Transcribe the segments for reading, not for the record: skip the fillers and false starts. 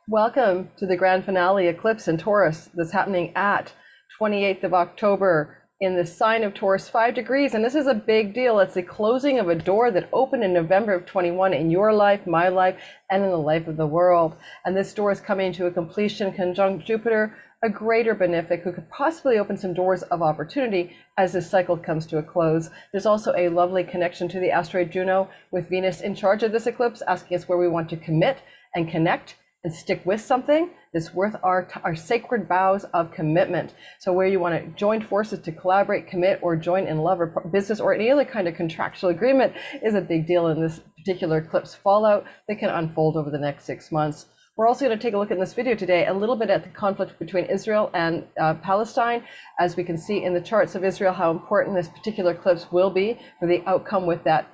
Welcome to the grand finale eclipse in Taurus that's happening at 28th of October in the sign of Taurus, 5 degrees. And this is a big deal. It's the closing of a door that opened in November of 21 in your life, my life, and in the life of the world. And this door is coming to a completion conjunct Jupiter, a greater benefic who could possibly open some doors of opportunity as this cycle comes to a close. There's also a lovely connection to the asteroid Juno with Venus in charge of this eclipse, asking us where we want to commit and connect and stick with something that's worth our sacred vows of commitment. So where you want to join forces to collaborate, commit, or join in love or business or any other kind of contractual agreement is a big deal in this particular eclipse fallout that can unfold over the next 6 months. We're also going to take a look in this video today a little bit at the conflict between Israel and Palestine. As we can see in the charts of Israel, how important this particular eclipse will be for the outcome with that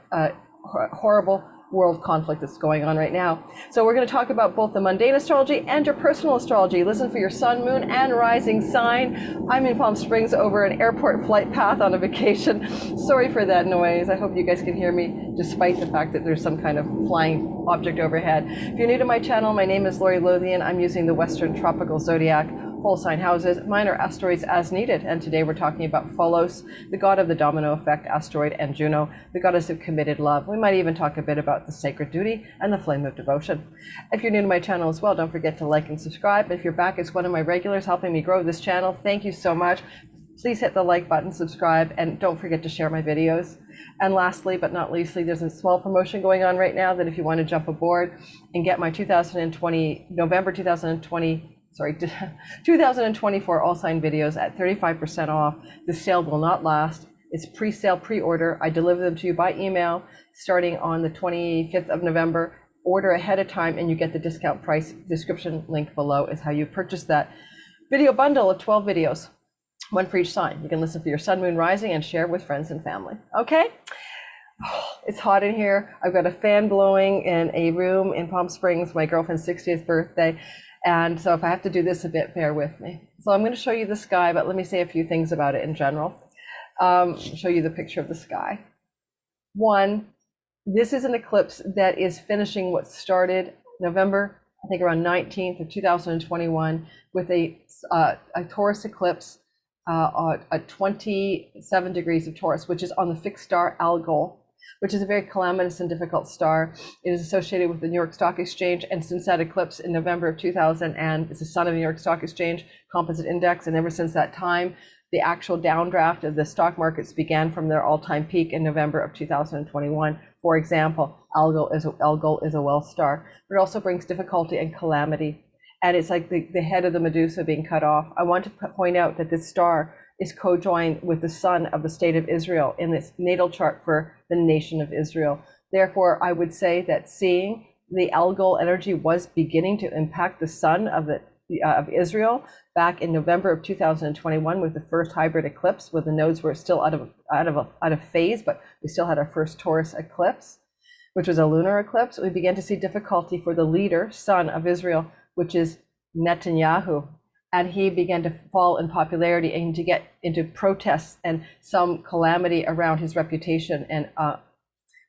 horrible world conflict that's going on right now. So we're going to talk about both the mundane astrology and your personal astrology. Listen for your sun, moon, and rising sign. I'm in Palm Springs over an airport flight path on a vacation. Sorry for that noise. I hope you guys can hear me despite the fact that there's some kind of flying object overhead. If you're new to my channel, my name is Lori Lothian. I'm using the Western Tropical Zodiac whole sign houses. Mine are asteroids as needed. And today we're talking about Pholus, the god of the domino effect, asteroid, and Juno, the goddess of committed love. We might even talk a bit about the sacred duty and the flame of devotion. If you're new to my channel as well, don't forget to like and subscribe. If you're back as one of my regulars helping me grow this channel, thank you so much. Please hit the like button, subscribe, and don't forget to share my videos. And lastly, but not leastly, there's a small promotion going on right now that if you want to jump aboard and get my November 2024 all sign videos at 35% off. The sale will not last. It's pre-sale, pre-order. I deliver them to you by email starting on the 25th of November. Order ahead of time and you get the discount price. Description link below is how you purchase that video bundle of 12 videos, one for each sign. You can listen for your sun, moon, rising, and share with friends and family. Okay? It's hot in here. I've got a fan blowing in a room in Palm Springs, my girlfriend's 60th birthday. And so if I have to do this a bit, bear with me. So I'm going to show you the sky, but let me say a few things about it in general. Show you the picture of the sky. One, this is an eclipse that is finishing what started November, I think around 19th of 2021, with a Taurus eclipse at 27 degrees of Taurus, which is on the fixed star Algol, which is a very calamitous and difficult star. It is associated with the New York Stock Exchange, and since that eclipse in November of 2000, and it's the sun of the New York Stock Exchange Composite Index, and ever since that time, the actual downdraft of the stock markets began from their all-time peak in November of 2021. For example, Algol is a wealth star, but it also brings difficulty and calamity. And it's like the head of the Medusa being cut off. I want to point out that this star is co-joined with the sun of the state of Israel in this natal chart for the nation of Israel. Therefore, I would say that seeing the Algol energy was beginning to impact the sun of Israel back in November of 2021 with the first hybrid eclipse, where the nodes were still out of phase, but we still had our first Taurus eclipse, which was a lunar eclipse. We began to see difficulty for the leader, son of Israel, which is Netanyahu. And he began to fall in popularity and to get into protests and some calamity around his reputation, and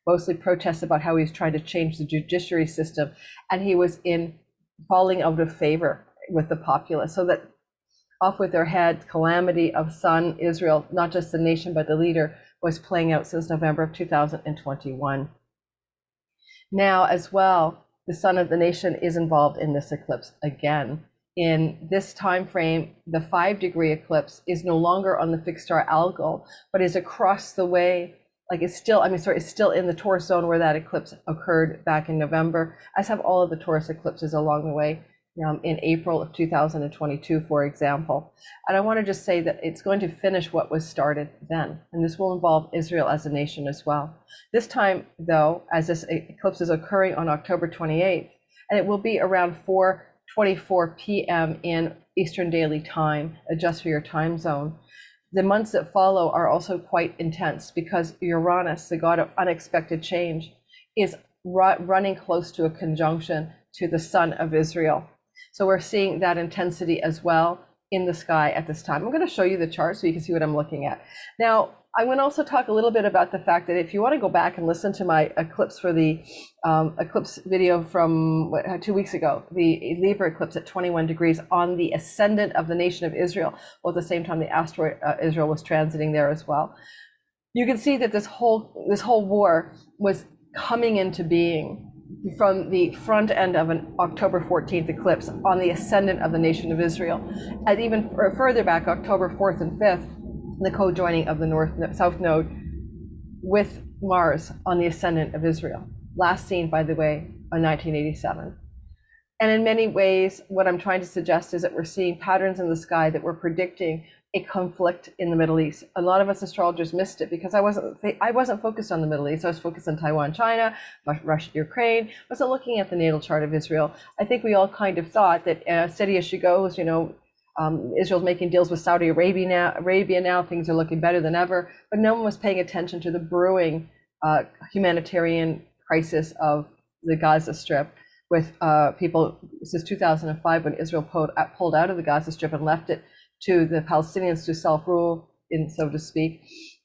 mostly protests about how he's trying to change the judiciary system. And he was falling out of favor with the populace. So that off with their head, calamity of son Israel, not just the nation, but the leader, was playing out since November of 2021. Now as well, the sun of the nation is involved in this eclipse again. In this time frame, the 5-degree eclipse is no longer on the fixed star Algol, but is across the way. Like it's still in the Taurus zone where that eclipse occurred back in November, as have all of the Taurus eclipses along the way in April of 2022, for example. And I want to just say that it's going to finish what was started then, and this will involve Israel as a nation as well. This time, though, as this eclipse is occurring on October 28th, and it will be around 4:24 p.m. in Eastern Daily Time, adjust for your time zone. The months that follow are also quite intense because Uranus, the god of unexpected change, is running close to a conjunction to the sun of Israel. So we're seeing that intensity as well in the sky at this time. I'm going to show you the chart so you can see what I'm looking at. Now, I'm going to also talk a little bit about the fact that if you want to go back and listen to my eclipse for the eclipse video from 2 weeks ago, the Libra eclipse at 21 degrees on the ascendant of the nation of Israel, while at the same time the asteroid Israel was transiting there as well. You can see that this whole war was coming into being from the front end of an October 14th eclipse on the ascendant of the nation of Israel, and even further back, October 4th and 5th, the co-joining of the north-south node with Mars on the ascendant of Israel. Last seen, by the way, in 1987. And in many ways, what I'm trying to suggest is that we're seeing patterns in the sky that we're predicting a conflict in the Middle East. A lot of us astrologers missed it because I wasn't focused on the Middle East. I was focused on Taiwan, China, Russia, Ukraine. I wasn't looking at the natal chart of Israel. I think we all kind of thought that steady as she goes, Israel's making deals with Saudi Arabia now, things are looking better than ever, but no one was paying attention to the brewing humanitarian crisis of the Gaza Strip with people since 2005 when Israel pulled out of the Gaza Strip and left it to the Palestinians to self-rule, so to speak,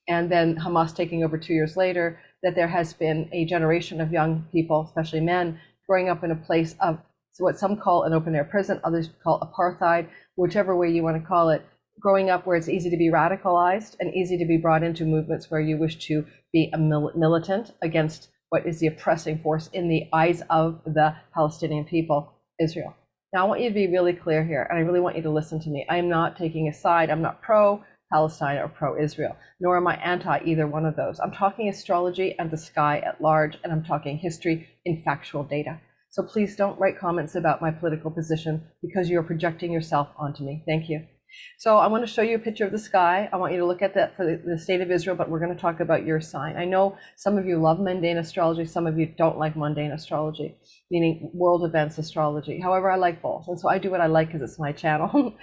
and then Hamas taking over 2 years later, that there has been a generation of young people, especially men, growing up in a place of what some call an open-air prison, others call apartheid, whichever way you want to call it, growing up where it's easy to be radicalized and easy to be brought into movements where you wish to be a militant against what is the oppressing force in the eyes of the Palestinian people, Israel. Now, I want you to be really clear here, and I really want you to listen to me. I am not taking a side. I'm not pro-Palestine or pro-Israel, nor am I anti either one of those. I'm talking astrology and the sky at large, and I'm talking history in factual data. So please don't write comments about my political position because you're projecting yourself onto me. Thank you. So I want to show you a picture of the sky. I want you to look at that for the state of Israel, but we're going to talk about your sign. I know some of you love mundane astrology. Some of you don't like mundane astrology, meaning world events astrology. However, I like both. And so I do what I like because it's my channel.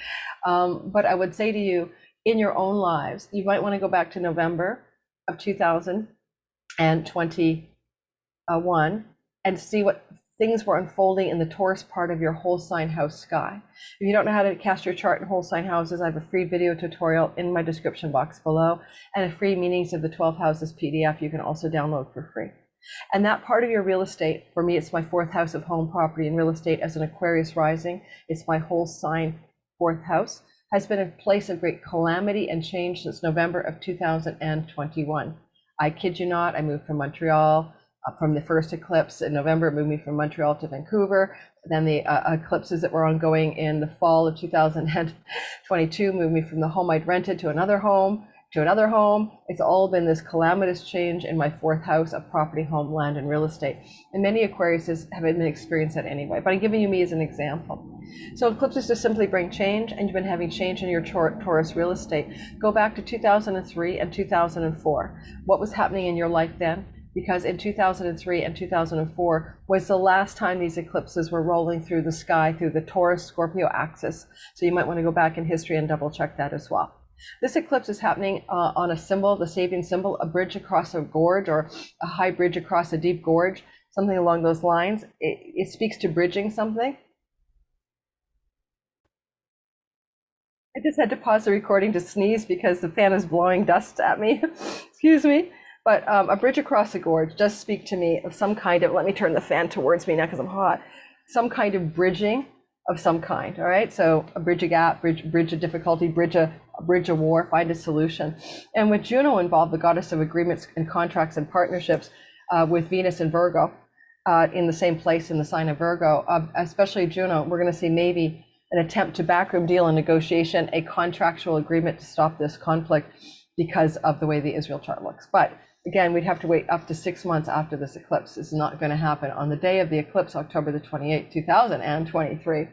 But I would say to you, in your own lives, you might want to go back to November of 2021 and see what things were unfolding in the Taurus part of your whole sign house sky. If you don't know how to cast your chart in whole sign houses, I have a free video tutorial in my description box below, and a free Meanings of the 12 Houses PDF you can also download for free. And that part of your real estate, for me, it's my 4th house of home property and real estate as an Aquarius rising. It's my whole sign 4th house, has been a place of great calamity and change since November of 2021. I kid you not, I moved from Montreal. From the first eclipse in November, it moved me from Montreal to Vancouver. Then the eclipses that were ongoing in the fall of 2022 moved me from the home I'd rented to another home. It's all been this calamitous change in my 4th house of property, home, land, and real estate. And many Aquariuses haven't experienced that anyway, but I'm giving you me as an example. So eclipses just simply bring change, and you've been having change in your Taurus real estate. Go back to 2003 and 2004. What was happening in your life then? Because in 2003 and 2004 was the last time these eclipses were rolling through the sky through the Taurus Scorpio axis. So you might want to go back in history and double check that as well. This eclipse is happening on a symbol, the Sabian symbol, a bridge across a gorge or a high bridge across a deep gorge, something along those lines. It speaks to bridging something. I just had to pause the recording to sneeze because the fan is blowing dust at me. Excuse me. But a bridge across a gorge does speak to me of some kind of, let me turn the fan towards me now because I'm hot, some kind of bridging of some kind, all right? So a bridge a gap, bridge a difficulty, bridge a war, find a solution. And with Juno involved, the goddess of agreements and contracts and partnerships with Venus and Virgo in the same place in the sign of Virgo, especially Juno, we're gonna see maybe an attempt to backroom deal and negotiation, a contractual agreement to stop this conflict because of the way the Israel chart looks. But again, we'd have to wait up to 6 months after this eclipse. This is not going to happen on the day of the eclipse, October the 28th, 2023.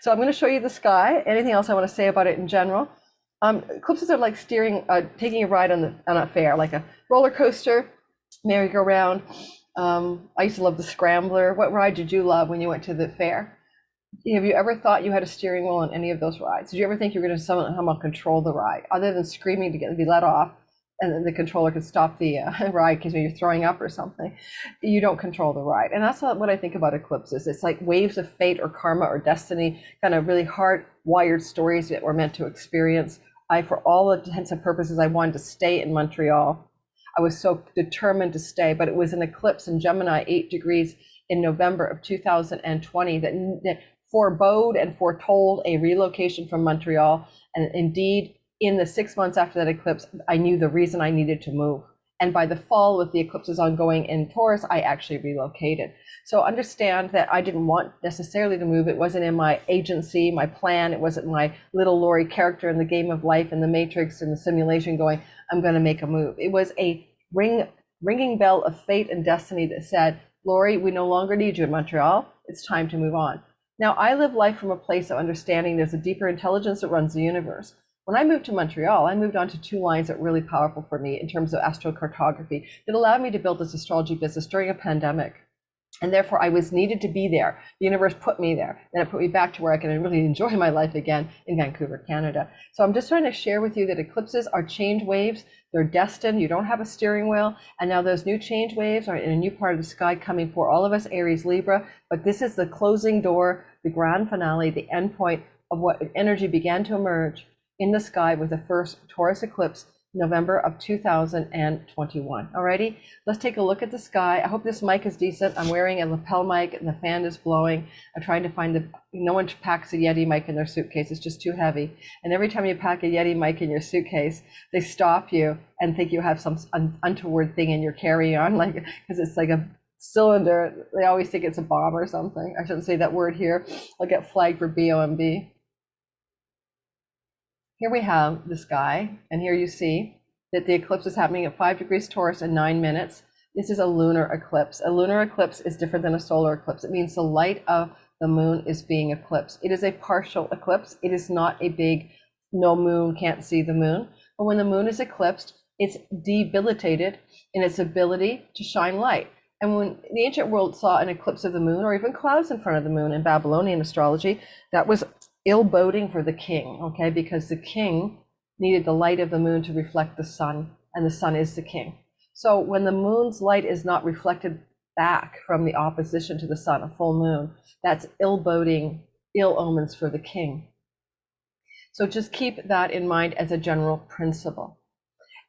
So I'm going to show you the sky. Anything else I want to say about it in general? Eclipses are like taking a ride on a fair, like a roller coaster, merry-go-round. I used to love the Scrambler. What ride did you love when you went to the fair? Have you ever thought you had a steering wheel on any of those rides? Did you ever think you were going to somehow control the ride, other than screaming to be let off, and then the controller could stop the ride because you're throwing up or something? You don't control the ride. And that's not what I think about eclipses. It's like waves of fate or karma or destiny, kind of really hard-wired stories that we're meant to experience for all intents and purposes, I wanted to stay in Montreal. I was so determined to stay, but it was an eclipse in Gemini, 8 degrees in November of 2020 that forebode and foretold a relocation from Montreal. And indeed, in the 6 months after that eclipse, I knew the reason I needed to move. And by the fall, with the eclipses ongoing in Taurus, I actually relocated. So understand that I didn't want necessarily to move. It wasn't in my agency, my plan. It wasn't my little Lori character in the game of life, in the matrix, in the simulation going, I'm going to make a move. It was a ringing bell of fate and destiny that said, Lori, we no longer need you in Montreal. It's time to move on. Now, I live life from a place of understanding there's a deeper intelligence that runs the universe. When I moved to Montreal, I moved on to 2 lines that were really powerful for me in terms of astrocartography that allowed me to build this astrology business during a pandemic. And therefore, I was needed to be there. The universe put me there. And it put me back to where I can really enjoy my life again in Vancouver, Canada. So I'm just trying to share with you that eclipses are change waves. They're destined. You don't have a steering wheel. And now those new change waves are in a new part of the sky coming for all of us, Aries, Libra. But this is the closing door, the grand finale, the end point of what energy began to emerge in the sky with the first Taurus eclipse, November of 2021. Alrighty, let's take a look at the sky. I hope this mic is decent. I'm wearing a lapel mic and the fan is blowing. I'm trying to find no one packs a Yeti mic in their suitcase. It's just too heavy. And every time you pack a Yeti mic in your suitcase, they stop you and think you have some untoward thing in your carry-on, like, because it's like a cylinder. They always think it's a bomb or something. I shouldn't say that word here. I'll get flagged for BOMB. Here we have the sky, and here you see that the eclipse is happening at 5 degrees Taurus in 9 minutes. This is a lunar eclipse. A lunar eclipse is different than a solar eclipse. It means the light of the moon is being eclipsed. It is a partial eclipse. It is not a big, no moon, can't see the moon. But when the moon is eclipsed, it's debilitated in its ability to shine light. And when the ancient world saw an eclipse of the moon or even clouds in front of the moon in Babylonian astrology, that was ill boding for the king, okay? Because the king needed the light of the moon to reflect the sun, and the sun is the king. So when the moon's light is not reflected back from the opposition to the sun, a full moon, that's ill boding, ill omens for the king. So just keep that in mind as a general principle.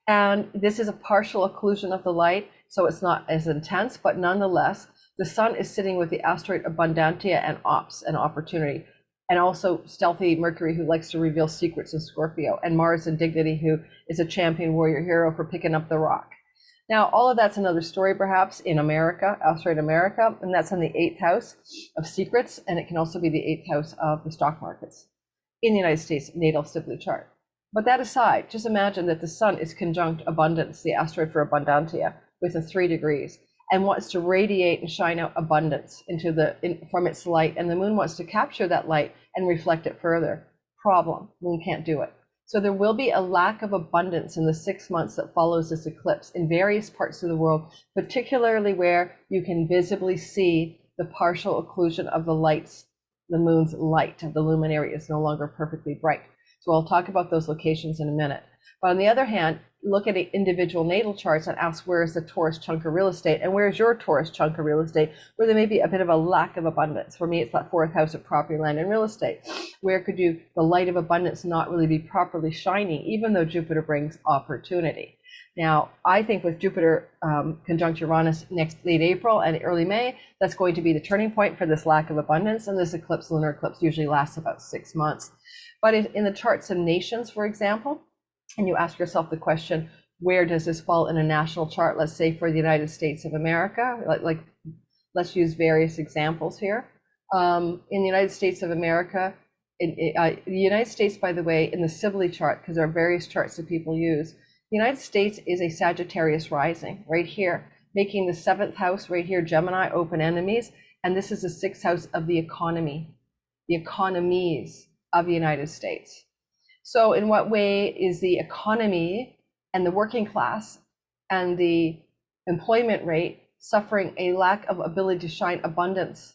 And this is a partial occlusion of the light, so it's not as intense, but nonetheless, the sun is sitting with the asteroid Abundantia and Ops, and opportunity. And also stealthy Mercury, who likes to reveal secrets in Scorpio, and Mars in dignity, who is a champion warrior hero for picking up the rock. Now, all of that's another story, perhaps, in America, Asteroid America, and that's in the 8th house of secrets, and it can also be the 8th house of the stock markets in the United States natal Sibly chart. But that aside, just imagine that the sun is conjunct Abundance, the asteroid for Abundantia, within 3 degrees. And wants to radiate and shine out abundance from its light, and the moon wants to capture that light and reflect it further. Problem: moon can't do it. So there will be a lack of abundance in the 6 months that follows this eclipse in various parts of the world, particularly where you can visibly see the partial occlusion of the lights. The moon's light, the luminary, is no longer perfectly bright. So I'll talk about those locations in a minute. But on the other hand, look at individual natal charts and ask, where is the Taurus chunk of real estate, and where's your Taurus chunk of real estate, where there may be a bit of a lack of abundance. For me, it's that 4th house of property, land, and real estate. Where could the light of abundance not really be properly shining, even though Jupiter brings opportunity? Now, I think with Jupiter conjunct Uranus next late April and early May, that's going to be the turning point for this lack of abundance, and this eclipse, lunar eclipse, usually lasts about 6 months. But in the charts of nations, for example, and you ask yourself the question, where does this fall in a national chart? Let's say for the United States of America, let's use various examples here. In the United States of America, the United States, by the way, in the Sibly chart, because there are various charts that people use, the United States is a Sagittarius rising right here, making the 7th house right here, Gemini, open enemies. And this is the 6th house of the economy, the economies of the United States. So in what way is the economy and the working class and the employment rate suffering a lack of ability to shine abundance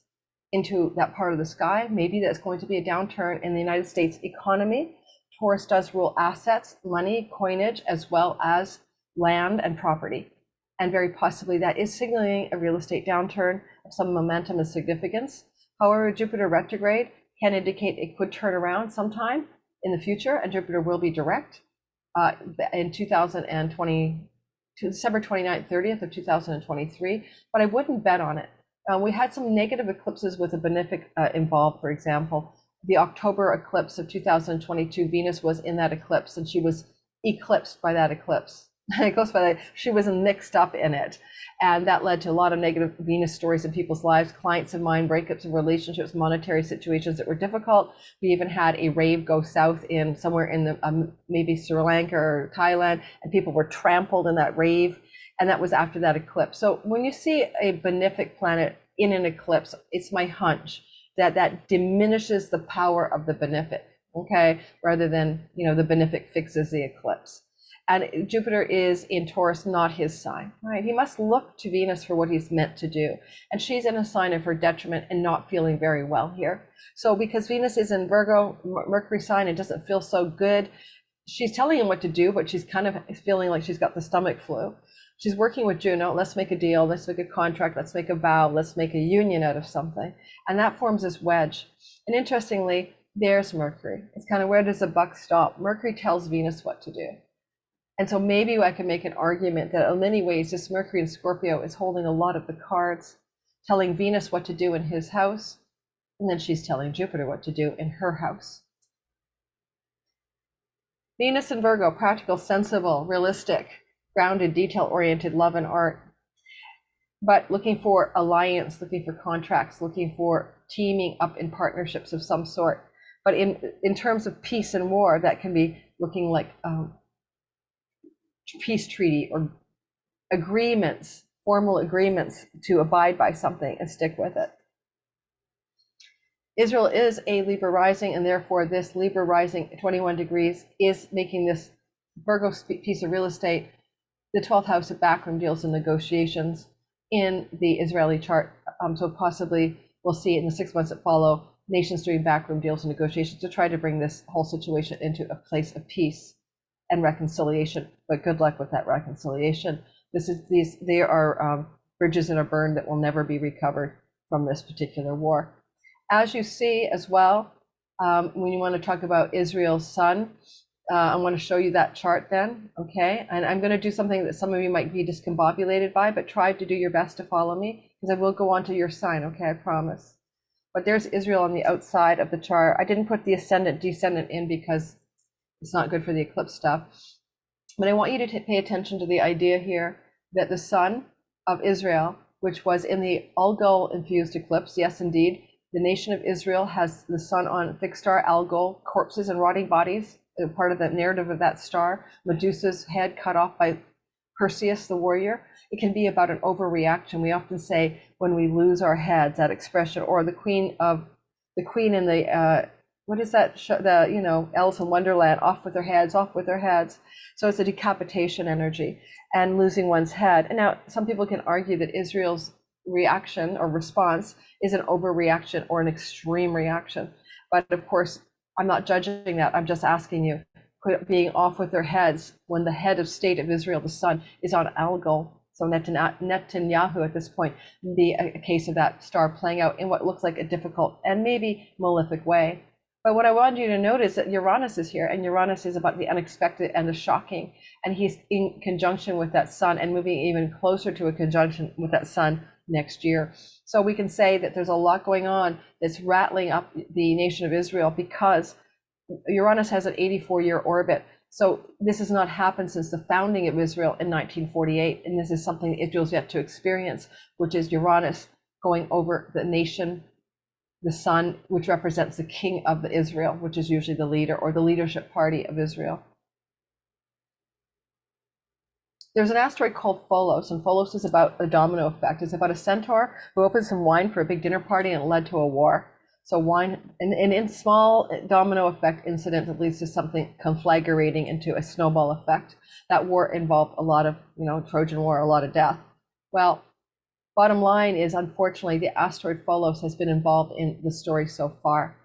into that part of the sky? Maybe that's going to be a downturn in the United States economy. Taurus does rule assets, money, coinage, as well as land and property. And very possibly that is signaling a real estate downturn of some momentum and significance. However, Jupiter retrograde can indicate it could turn around sometime. in the future, and Jupiter will be direct in 2020, December 29th, 30th of 2023, but I wouldn't bet on it. We had some negative eclipses with a benefic involved. For example, the October eclipse of 2022, Venus was in that eclipse and she was eclipsed by that eclipse. It goes by that, she was mixed up in it. And that led to a lot of negative Venus stories in people's lives, clients of mine, breakups of relationships, monetary situations that were difficult. We even had a rave go south in somewhere in the maybe Sri Lanka or Thailand, and people were trampled in that rave. And that was after that eclipse. So when you see a benefic planet in an eclipse, it's my hunch that that diminishes the power of the benefic, okay? Rather than, the benefic fixes the eclipse. And Jupiter is in Taurus, not his sign, right? He must look to Venus for what he's meant to do. And she's in a sign of her detriment and not feeling very well here. So because Venus is in Virgo, Mercury sign, and doesn't feel so good, she's telling him what to do, but she's kind of feeling like she's got the stomach flu. She's working with Juno. Let's make a deal. Let's make a contract. Let's make a vow. Let's make a union out of something. And that forms this wedge. And interestingly, there's Mercury. It's kind of, where does the buck stop? Mercury tells Venus what to do. And so maybe I can make an argument that in many ways, this Mercury in Scorpio is holding a lot of the cards, telling Venus what to do in his house, and then she's telling Jupiter what to do in her house. Venus in Virgo, practical, sensible, realistic, grounded, detail-oriented, love and art, but looking for alliance, looking for contracts, looking for teaming up in partnerships of some sort. But in terms of peace and war, that can be looking like peace treaty or agreements, formal agreements to abide by something and stick with it. Israel is a Libra rising, and therefore this Libra rising 21 degrees is making this Virgo piece of real estate the 12th house of backroom deals and negotiations in the Israeli chart. So possibly we'll see in the 6 months that follow, nations doing backroom deals and negotiations to try to bring this whole situation into a place of peace and reconciliation. But good luck with that reconciliation. They are bridges that are burned that will never be recovered from this particular war. As you see as well, when you want to talk about Israel's sun, I want to show you that chart then, okay? And I'm going to do something that some of you might be discombobulated by, but try to do your best to follow me, because I will go on to your sign, okay? I promise. But there's Israel on the outside of the chart. I didn't put the ascendant, descendant in because it's not good for the eclipse stuff. But I want you to pay attention to the idea here that the sun of Israel, which was in the Algol infused eclipse, yes, indeed, the nation of Israel has the sun on fixed star Algol, corpses and rotting bodies, part of the narrative of that star, Medusa's head cut off by Perseus, the warrior. It can be about an overreaction. We often say when we lose our heads, that expression, or the queen in the, what is that show, Alice in Wonderland, off with their heads, off with their heads. So it's a decapitation energy and losing one's head. And now some people can argue that Israel's reaction or response is an overreaction or an extreme reaction. But of course, I'm not judging that. I'm just asking you, being off with their heads when the head of state of Israel, the sun, is on Algol. So Netanyahu at this point would be a case of that star playing out in what looks like a difficult and maybe malefic way. But what I wanted you to note is that Uranus is here, and Uranus is about the unexpected and the shocking. And he's in conjunction with that sun and moving even closer to a conjunction with that sun next year. So we can say that there's a lot going on that's rattling up the nation of Israel, because Uranus has an 84-year orbit. So this has not happened since the founding of Israel in 1948. And this is something Israel's yet to experience, which is Uranus going over the nation, the sun, which represents the king of Israel, which is usually the leader or the leadership party of Israel. There's an asteroid called Pholus, and Pholus is about a domino effect. It's about a centaur who opened some wine for a big dinner party and it led to a war. So wine, and in small domino effect incident that leads to something conflagrating into a snowball effect. That war involved a lot of, Trojan War, a lot of death. Well, bottom line is, unfortunately, the asteroid Pholus has been involved in the story so far.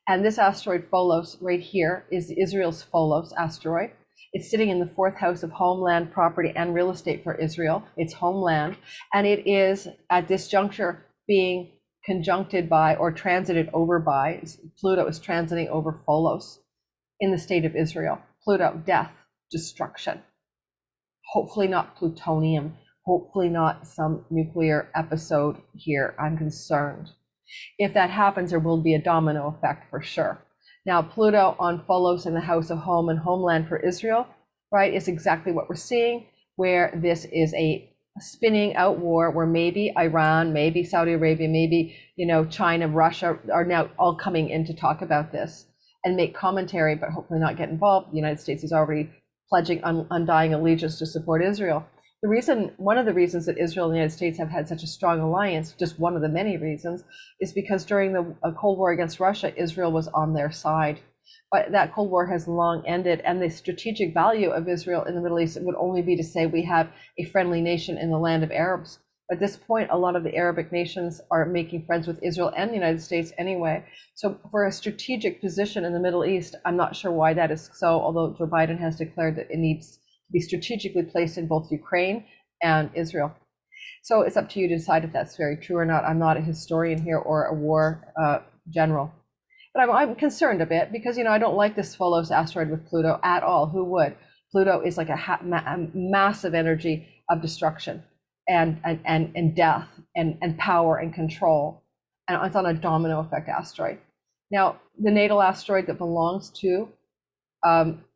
And this asteroid Pholus right here is Israel's Pholus asteroid. It's sitting in the 4th house of homeland, property, and real estate for Israel. It's homeland. And it is at this juncture being conjuncted by or transited over by, Pluto is transiting over Pholus in the state of Israel. Pluto, death, destruction. Hopefully not plutonium. Hopefully not some nuclear episode here. I'm concerned. If that happens, there will be a domino effect for sure. Now, Pluto on Pholus in the house of home and homeland for Israel, right, is exactly what we're seeing, where this is a spinning out war where maybe Iran, maybe Saudi Arabia, maybe, China, Russia are now all coming in to talk about this and make commentary, but hopefully not get involved. The United States is already pledging undying allegiance to support Israel. One of the reasons that Israel and the United States have had such a strong alliance, just one of the many reasons, is because during the Cold War against Russia, Israel was on their side. But that Cold War has long ended, and the strategic value of Israel in the Middle East would only be to say we have a friendly nation in the land of Arabs. At this point, a lot of the Arabic nations are making friends with Israel and the United States anyway. So for a strategic position in the Middle East, I'm not sure why that is so, although Joe Biden has declared that it needs to be strategically placed in both Ukraine and Israel. So it's up to you to decide if that's very true or not. I'm not a historian here or a war general. But I'm concerned a bit because, I don't like this Pholus asteroid with Pluto at all. Who would? Pluto is like a massive energy of destruction and death and power and control. And it's on a domino effect asteroid. Now, the natal asteroid that belongs to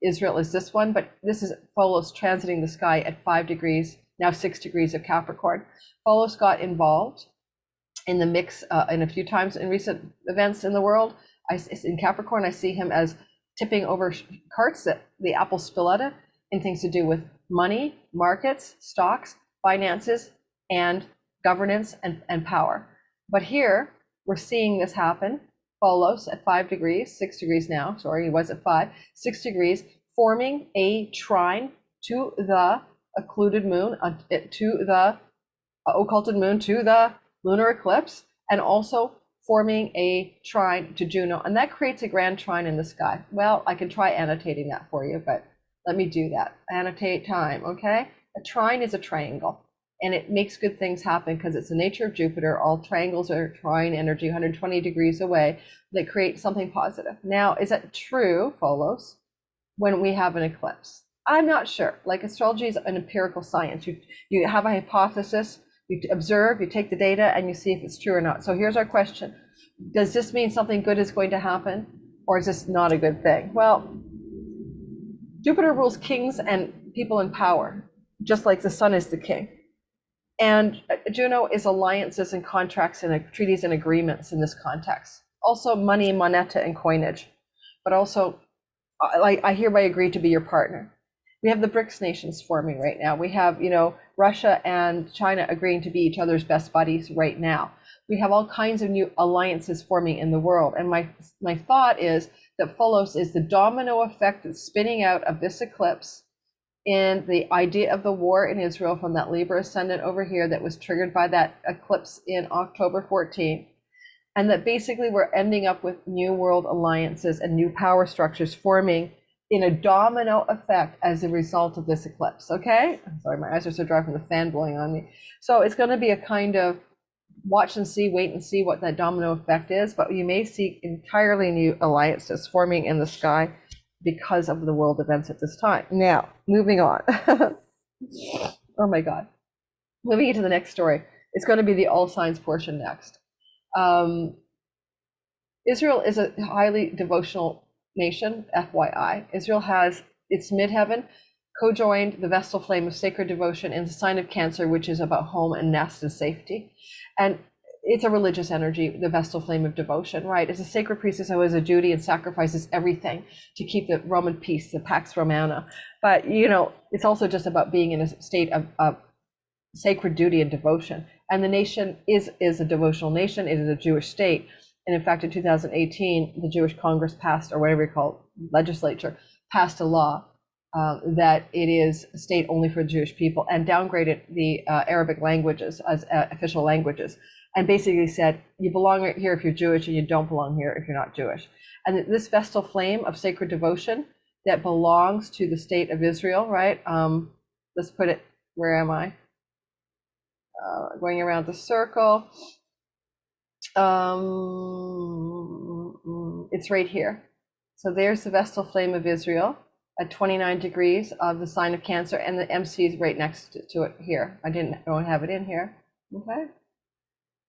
Israel is this one, but this is Pholus transiting the sky at 5 degrees, now 6 degrees of Capricorn. Pholus got involved in the mix in a few times in recent events in the world. In Capricorn, I see him as tipping over carts that the apple spill out of in things to do with money, markets, stocks, finances, and governance and power. But here we're seeing this happen. Pholus at 5 degrees, 6 degrees now, sorry, he was at 5, 6 degrees, forming a trine to the occluded moon, to the occulted moon, to the lunar eclipse, and also forming a trine to Juno. And that creates a grand trine in the sky. Well, I can try annotating that for you, but let me do that. Annotate time, okay? A trine is a triangle, and it makes good things happen because it's the nature of Jupiter. All triangles are trine energy, 120 degrees away, that create something positive. Now, is that true, Pholus, when we have an eclipse? I'm not sure. Like, astrology is an empirical science. You have a hypothesis, you observe, you take the data, and you see if it's true or not. So here's our question. Does this mean something good is going to happen, or is this not a good thing? Well, Jupiter rules kings and people in power, just like the sun is the king. And Juno is alliances and contracts and treaties and agreements in this context. Also money, moneta, and coinage. But also, I hereby agree to be your partner. We have the BRICS nations forming right now. We have, Russia and China agreeing to be each other's best buddies right now. We have all kinds of new alliances forming in the world. And my thought is that Pholus is the domino effect that's spinning out of this eclipse in the idea of the war in Israel from that Libra ascendant over here that was triggered by that eclipse in October 14th. And that basically we're ending up with new world alliances and new power structures forming in a domino effect as a result of this eclipse, okay? I'm sorry, my eyes are so dry from the fan blowing on me. So it's going to be a kind of watch and see, wait and see what that domino effect is, but you may see entirely new alliances forming in the sky because of the world events at this time. Now, moving on. Oh my God. Moving into the next story. It's going to be the all signs portion next. Israel is a highly devotional nation, FYI. Israel has its midheaven co-joined the Vesel flame of sacred devotion in the sign of Cancer, which is about home and nest and safety. And it's a religious energy, the Vesel flame of devotion, right? It's a sacred priestess who has a duty and sacrifices everything to keep the Roman peace, the Pax Romana. But, it's also just about being in a state of sacred duty and devotion. And the nation is a devotional nation. It is a Jewish state. And in fact, in 2018, the Jewish Congress passed, or whatever you call it, legislature, passed a law that it is a state only for Jewish people and downgraded the Arabic languages as official languages and basically said, you belong here if you're Jewish and you don't belong here if you're not Jewish. And this Vestal flame of sacred devotion that belongs to the state of Israel, right? Let's put it, where am I? Going around the circle. It's right here. So there's the Vesel flame of Israel at 29 degrees of the sign of Cancer, and the MC is right next to it here. I don't have it in here. Okay.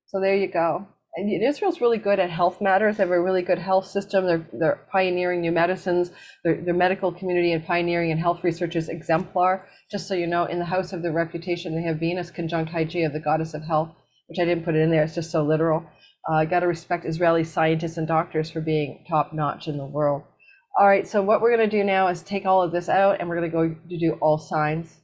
So there you go. And Israel's really good at health matters. They have a really good health system. They're pioneering new medicines. Their medical community and pioneering and health research is exemplar. Just so you know, in the house of their reputation, they have Venus conjunct Hygeia, the goddess of health, which I didn't put it in there. It's just so literal. Got to respect Israeli scientists and doctors for being top notch in the world. All right, so what we're going to do now is take all of this out, and we're going to go to do all signs.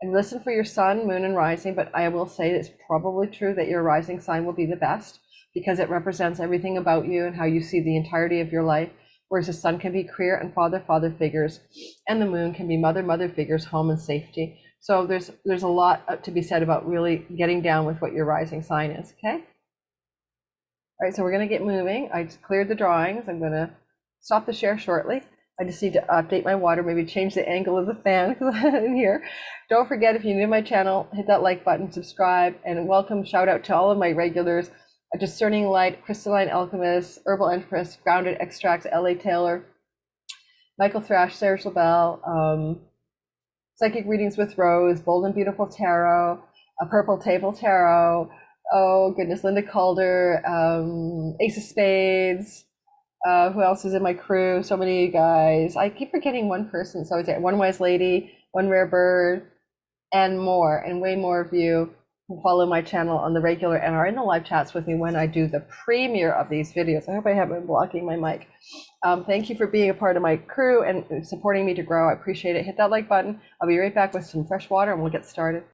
And listen for your sun, moon, and rising, but I will say it's probably true that your rising sign will be the best because it represents everything about you and how you see the entirety of your life, whereas the sun can be career and father figures, and the moon can be mother figures, home and safety. So there's a lot to be said about really getting down with what your rising sign is, okay? All right, so we're going to get moving. I just cleared the drawings. I'm going to stop the share shortly. I just need to update my water, maybe change the angle of the fan in here. Don't forget, if you're new to my channel, hit that like button, subscribe, and welcome, shout out to all of my regulars, Discerning Light, Crystalline Alchemist, Herbal Empress, Grounded Extracts, LA Taylor, Michael Thrash, Serge LaBelle, Psychic Readings with Rose, Bold and Beautiful Tarot, a Purple Table Tarot, oh goodness, Linda Calder, Ace of Spades. Who else is in my crew? So many of you guys. I keep forgetting one person. So it's One Wise Lady, One Rare Bird, and more, and way more of you who follow my channel on the regular and are in the live chats with me when I do the premiere of these videos. I hope I haven't been blocking my mic. Thank you for being a part of my crew and supporting me to grow. I appreciate it. Hit that like button. I'll be right back with some fresh water and we'll get started.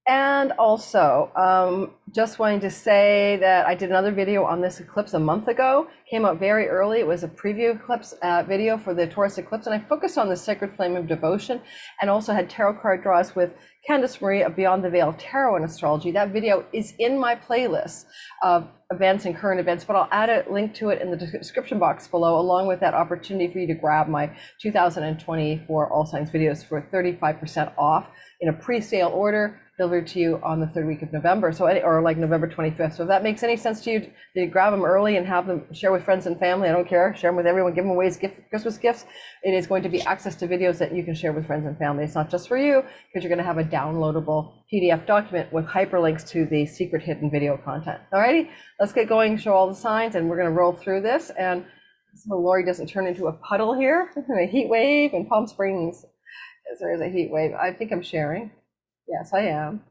And also, just wanting to say that I did another video on this eclipse a month ago. Came out very early. It was a preview eclipse video for the Taurus eclipse, and I focused on the sacred flame of devotion, and also had tarot card draws with Candace Marie of Beyond the Veil Tarot and Astrology. That video is in my playlist of events and current events, but I'll add a link to it in the description box below, along with that opportunity for you to grab my 2024 All Signs videos for 35% off in a pre-sale order, delivered to you on the third week of November, or like November 25th. So if that makes any sense to you, to grab them early and have them share with friends and family, I don't care, share them with everyone, give them away as Christmas gifts. It is going to be access to videos that you can share with friends and family. It's not just for you, because you're going to have a downloadable PDF document with hyperlinks to the secret hidden video content. Alrighty, let's get going, show all the signs, and we're going to roll through this. And so Lori doesn't turn into a puddle here, a heat wave in Palm Springs. There is a heat wave. I think I'm sharing. Yes, I am.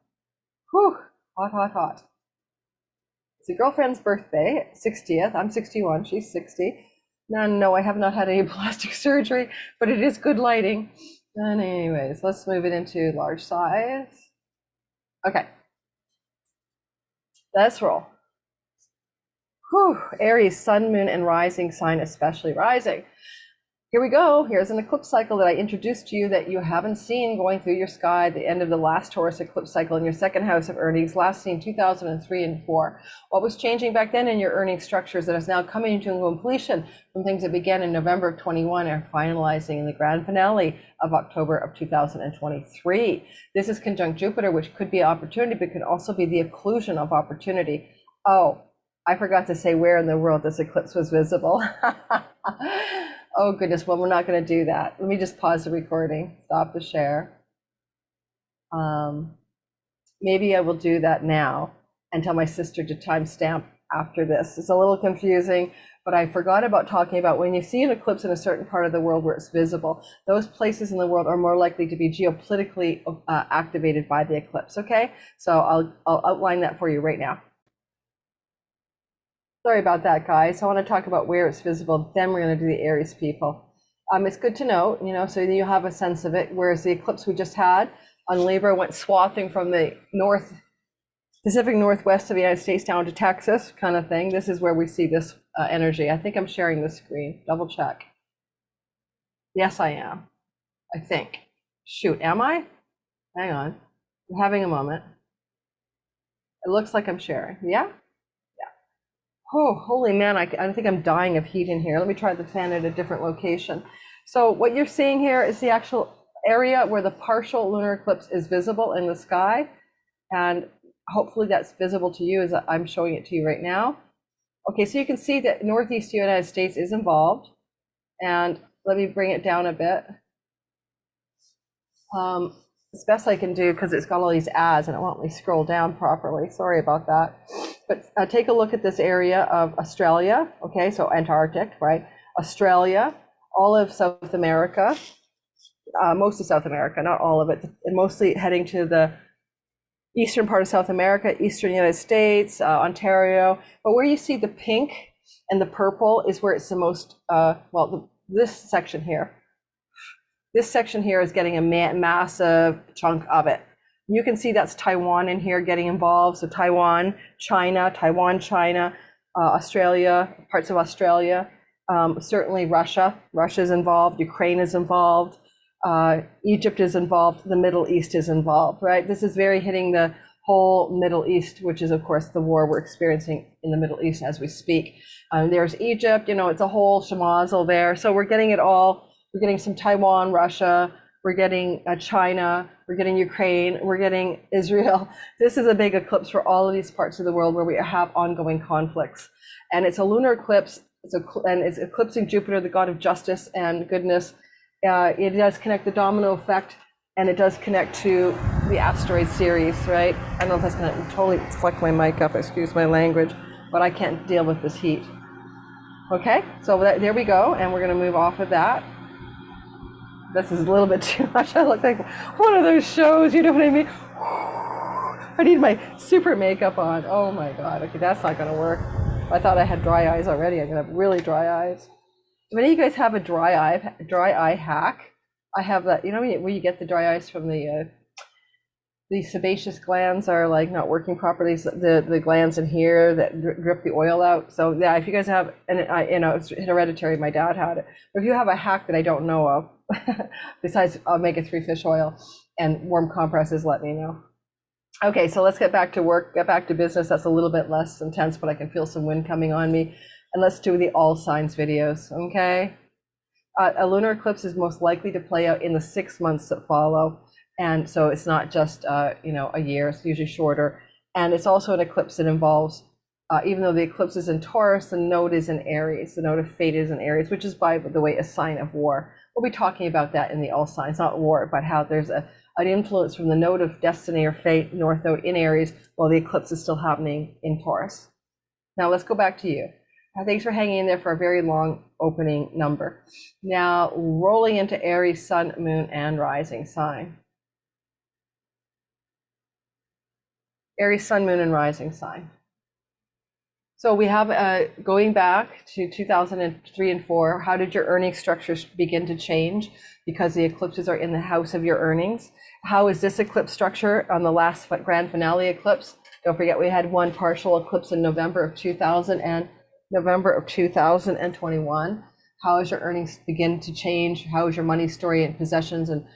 Whew, hot, hot, hot. It's a girlfriend's birthday, 60th. I'm 61, she's 60. No, I have not had any plastic surgery, but it is good lighting. And anyways, let's move it into large size. Okay. Let's roll. Whew, Aries, sun, moon, and rising sign, especially rising. Here we go. Here's an eclipse cycle that I introduced to you that you haven't seen going through your sky at the end of the last Taurus eclipse cycle in your second house of earnings, last seen 2003 and 4. What was changing back then in your earning structures that is now coming to completion from things that began in November of 21 and finalizing in the grand finale of October of 2023. This is conjunct Jupiter, which could be opportunity, but could also be the occlusion of opportunity. Oh, I forgot to say where in the world this eclipse was visible. Oh goodness, well, we're not going to do that. Let me just pause the recording, stop the share. Maybe I will do that now and tell my sister to timestamp after this. It's a little confusing, but I forgot about talking about when you see an eclipse in a certain part of the world where it's visible, those places in the world are more likely to be geopolitically activated by the eclipse, okay? So I'll outline that for you right now. Sorry about that, guys. I want to talk about where it's visible. Then we're going to do the Aries people. It's good to know, so you have a sense of it. Whereas the eclipse we just had on Libra went swathing from the Pacific Northwest of the United States down to Texas, kind of thing. This is where we see this energy. I think I'm sharing the screen. Double check. Yes, I am. I think. Shoot, am I? Hang on. I'm having a moment. It looks like I'm sharing. Yeah? Oh, holy man, I think I'm dying of heat in here. Let me try the fan at a different location. So what you're seeing here is the actual area where the partial lunar eclipse is visible in the sky. And hopefully that's visible to you as I'm showing it to you right now. Okay, so you can see that Northeast United States is involved. And let me bring it down a bit. As best I can do, because it's got all these ads and it won't let me scroll down properly. Sorry about that. But take a look at this area of Australia. Okay, so Antarctic, right? Australia, all of South America, most of South America, not all of it, and mostly heading to the eastern part of South America, eastern United States, Ontario. But where you see the pink and the purple is where it's the most, this section here. This section here is getting a massive chunk of it. You can see that's Taiwan in here getting involved. So Taiwan, China, Australia, parts of Australia, certainly Russia. Russia's involved, Ukraine is involved, Egypt is involved, the Middle East is involved, right? This is very hitting the whole Middle East, which is of course the war we're experiencing in the Middle East as we speak. There's Egypt, it's a whole schmozzle there. So we're getting it all. We're getting some Taiwan, Russia, we're getting China, we're getting Ukraine, we're getting Israel. This is a big eclipse for all of these parts of the world where we have ongoing conflicts. And it's a lunar eclipse, and it's eclipsing Jupiter, the god of justice and goodness. It does connect the domino effect, and it does connect to the asteroid series, right? I don't know if that's going to totally flick my mic up, excuse my language, but I can't deal with this heat. Okay, so there we go, and we're going to move off of that. This is a little bit too much. I look like one of those shows, you know what I mean? I need my super makeup on. Oh my God, okay, that's not gonna work. I thought I had dry eyes already. I'm gonna have really dry eyes. Do any of you guys have a dry eye hack? I have that, where you get the dry eyes from the sebaceous glands are like not working properly. The glands in here that drip the oil out. So yeah, if you guys have, and it's hereditary, my dad had it. But if you have a hack that I don't know of, besides omega-3 fish oil and warm compresses, let me know. Okay, so let's get back to work, get back to business. That's a little bit less intense, but I can feel some wind coming on me. And let's do the all signs videos, okay? A lunar eclipse is most likely to play out in the 6 months that follow. And so it's not just, a year, it's usually shorter. And it's also an eclipse that involves, even though the eclipse is in Taurus, the node is in Aries. The node of fate is in Aries, which is, by the way, a sign of war. We'll be talking about that in the all signs, not war, but how there's an influence from the node of destiny or fate, north node in Aries, while the eclipse is still happening in Taurus. Now let's go back to you. Thanks for hanging in there for a very long opening number. Now rolling into Aries, sun, moon, and rising sign. Aries, sun, moon, and rising sign. So we have, going back to 2003 and 4, how did your earning structures begin to change? Because the eclipses are in the house of your earnings. How is this eclipse structure on the last grand finale eclipse? Don't forget we had one partial eclipse in November of 2021. How has your earnings begin to change? How is your money story and possessions and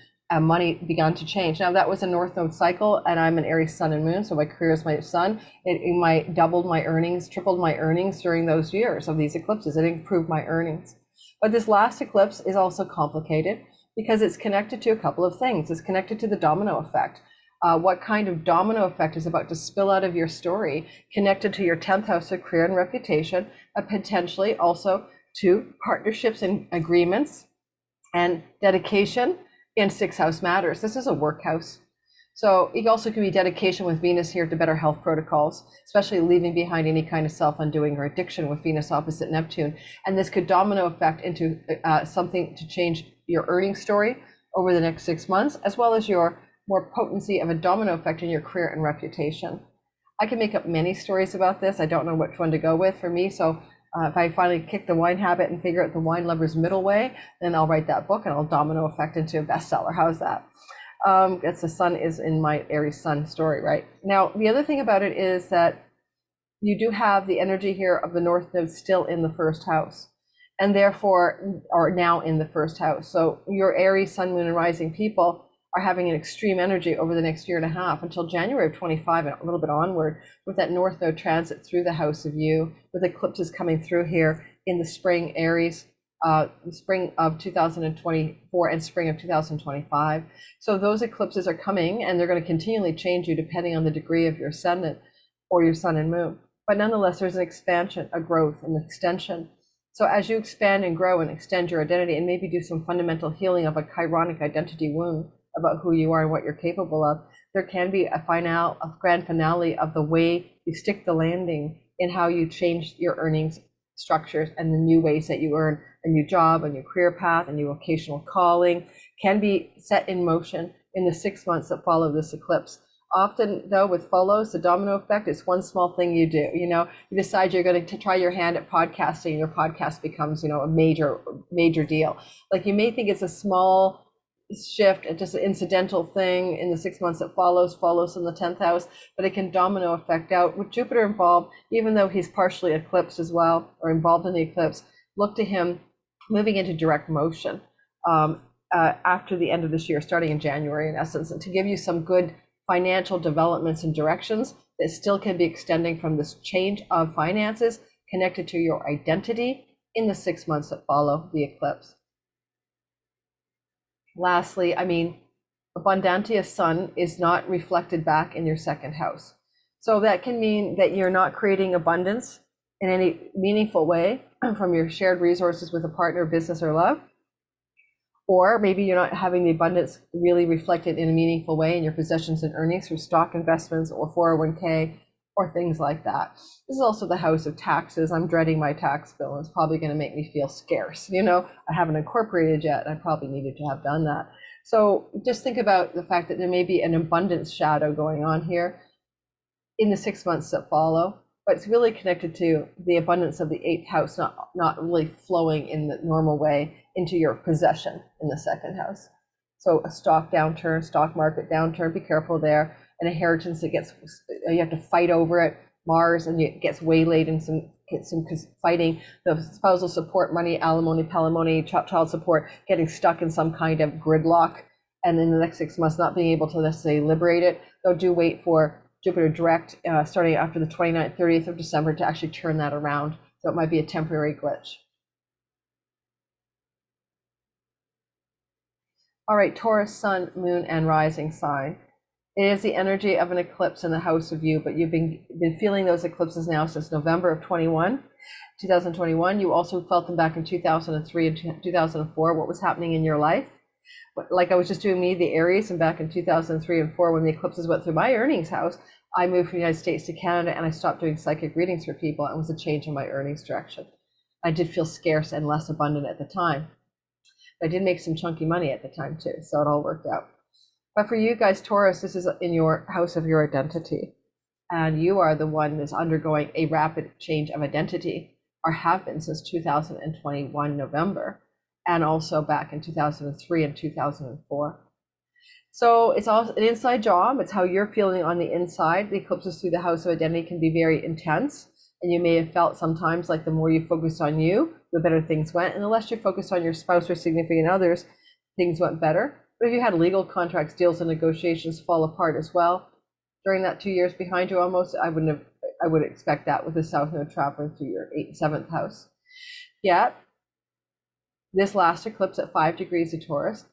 money began to change? Now that was a north node cycle, and I'm an Aries sun and moon, so my career is my sun. It doubled my earnings, tripled my earnings during those years of these eclipses. It improved my earnings. But this last eclipse is also complicated because it's connected to a couple of things. It's connected to the domino effect. What kind of domino effect is about to spill out of your story, connected to your 10th house of career and reputation, and potentially also to partnerships and agreements and dedication in 6th house matters. This is a work house. So it also could be dedication with Venus here to better health protocols, especially leaving behind any kind of self-undoing or addiction with Venus opposite Neptune. And this could domino effect into something to change your earning story over the next 6 months, as well as your more potency of a domino effect in your career and reputation. I can make up many stories about this. I don't know which one to go with for me. So if I finally kick the wine habit and figure out the wine lover's middle way, then I'll write that book and I'll domino effect into a bestseller. How's that? It's the sun is in my Aries sun story, right? Now, the other thing about it is that you do have the energy here of the North Node still in the first house, and therefore are now in the first house. So your Aries sun, moon, and rising people are having an extreme energy over the next year and a half until January of 25 and a little bit onward, with that North Node transit through the house of you, with eclipses coming through here in the spring Aries, spring of 2024 and spring of 2025. So those eclipses are coming and they're going to continually change you depending on the degree of your ascendant or your sun and moon. but nonetheless, there's an expansion, a growth, an extension. So as you expand and grow and extend your identity and maybe do some fundamental healing of a chironic identity wound about who you are and what you're capable of, there can be a grand finale of the way you stick the landing in how you change your earnings structures and the new ways that you earn. A new job, a new career path, a new vocational calling can be set in motion in the 6 months that follow this eclipse. Often, though, with Pholus, the domino effect is one small thing you do. You decide you're going to try your hand at podcasting, your podcast becomes, a major deal. Like, you may think it's a small shift, just an incidental thing in the 6 months that follows in the 10th house, but it can domino effect out. With Jupiter involved, even though he's partially eclipsed as well, or involved in the eclipse, look to him moving into direct motion after the end of this year, starting in January, in essence, and to give you some good financial developments and directions that still can be extending from this change of finances connected to your identity in the 6 months that follow the eclipse. Lastly, Abundantia sun is not reflected back in your second house. So that can mean that you're not creating abundance in any meaningful way from your shared resources with a partner, business, or love. Or maybe you're not having the abundance really reflected in a meaningful way in your possessions and earnings through stock investments or 401k or things like that. This is also the house of taxes. I'm dreading my tax bill. It's probably going to make me feel scarce. I haven't incorporated yet. I probably needed to have done that. So just think about the fact that there may be an abundance shadow going on here in the 6 months that follow, but it's really connected to the abundance of the 8th house, not really flowing in the normal way into your possession in the second house. So a stock downturn, stock market downturn, be careful there. An inheritance that you have to fight over it, Mars, and it gets waylaid in some fighting, the spousal support money, alimony, palimony, child support, getting stuck in some kind of gridlock, and in the next 6 months not being able to necessarily liberate it. Though do wait for Jupiter direct starting after the 29th, 30th of December to actually turn that around. So it might be a temporary glitch. All right, Taurus, sun, moon, and rising sign. It is the energy of an eclipse in the house of you, but you've been feeling those eclipses now since November of 2021. You also felt them back in 2003 and 2004, what was happening in your life. Like I was just doing the Aries, and back in 2003 and 4, when the eclipses went through my earnings house, I moved from the United States to Canada, and I stopped doing psychic readings for people. It was a change in my earnings direction. I did feel scarce and less abundant at the time. I did make some chunky money at the time too, so it all worked out. But for you guys, Taurus, this is in your house of your identity, and you are the one that's undergoing a rapid change of identity, or have been since 2021 November, and also back in 2003 and 2004. So it's also an inside job. It's how you're feeling on the inside. The eclipses through the house of identity can be very intense, and you may have felt sometimes like the more you focused on you, the better things went, and the less you focused on your spouse or significant others, things went better. But if you had legal contracts, deals, and negotiations fall apart as well during that 2 years behind you almost, I would expect that with the South Node traveling through your 7th house. Yet, this last eclipse at 5 degrees of Taurus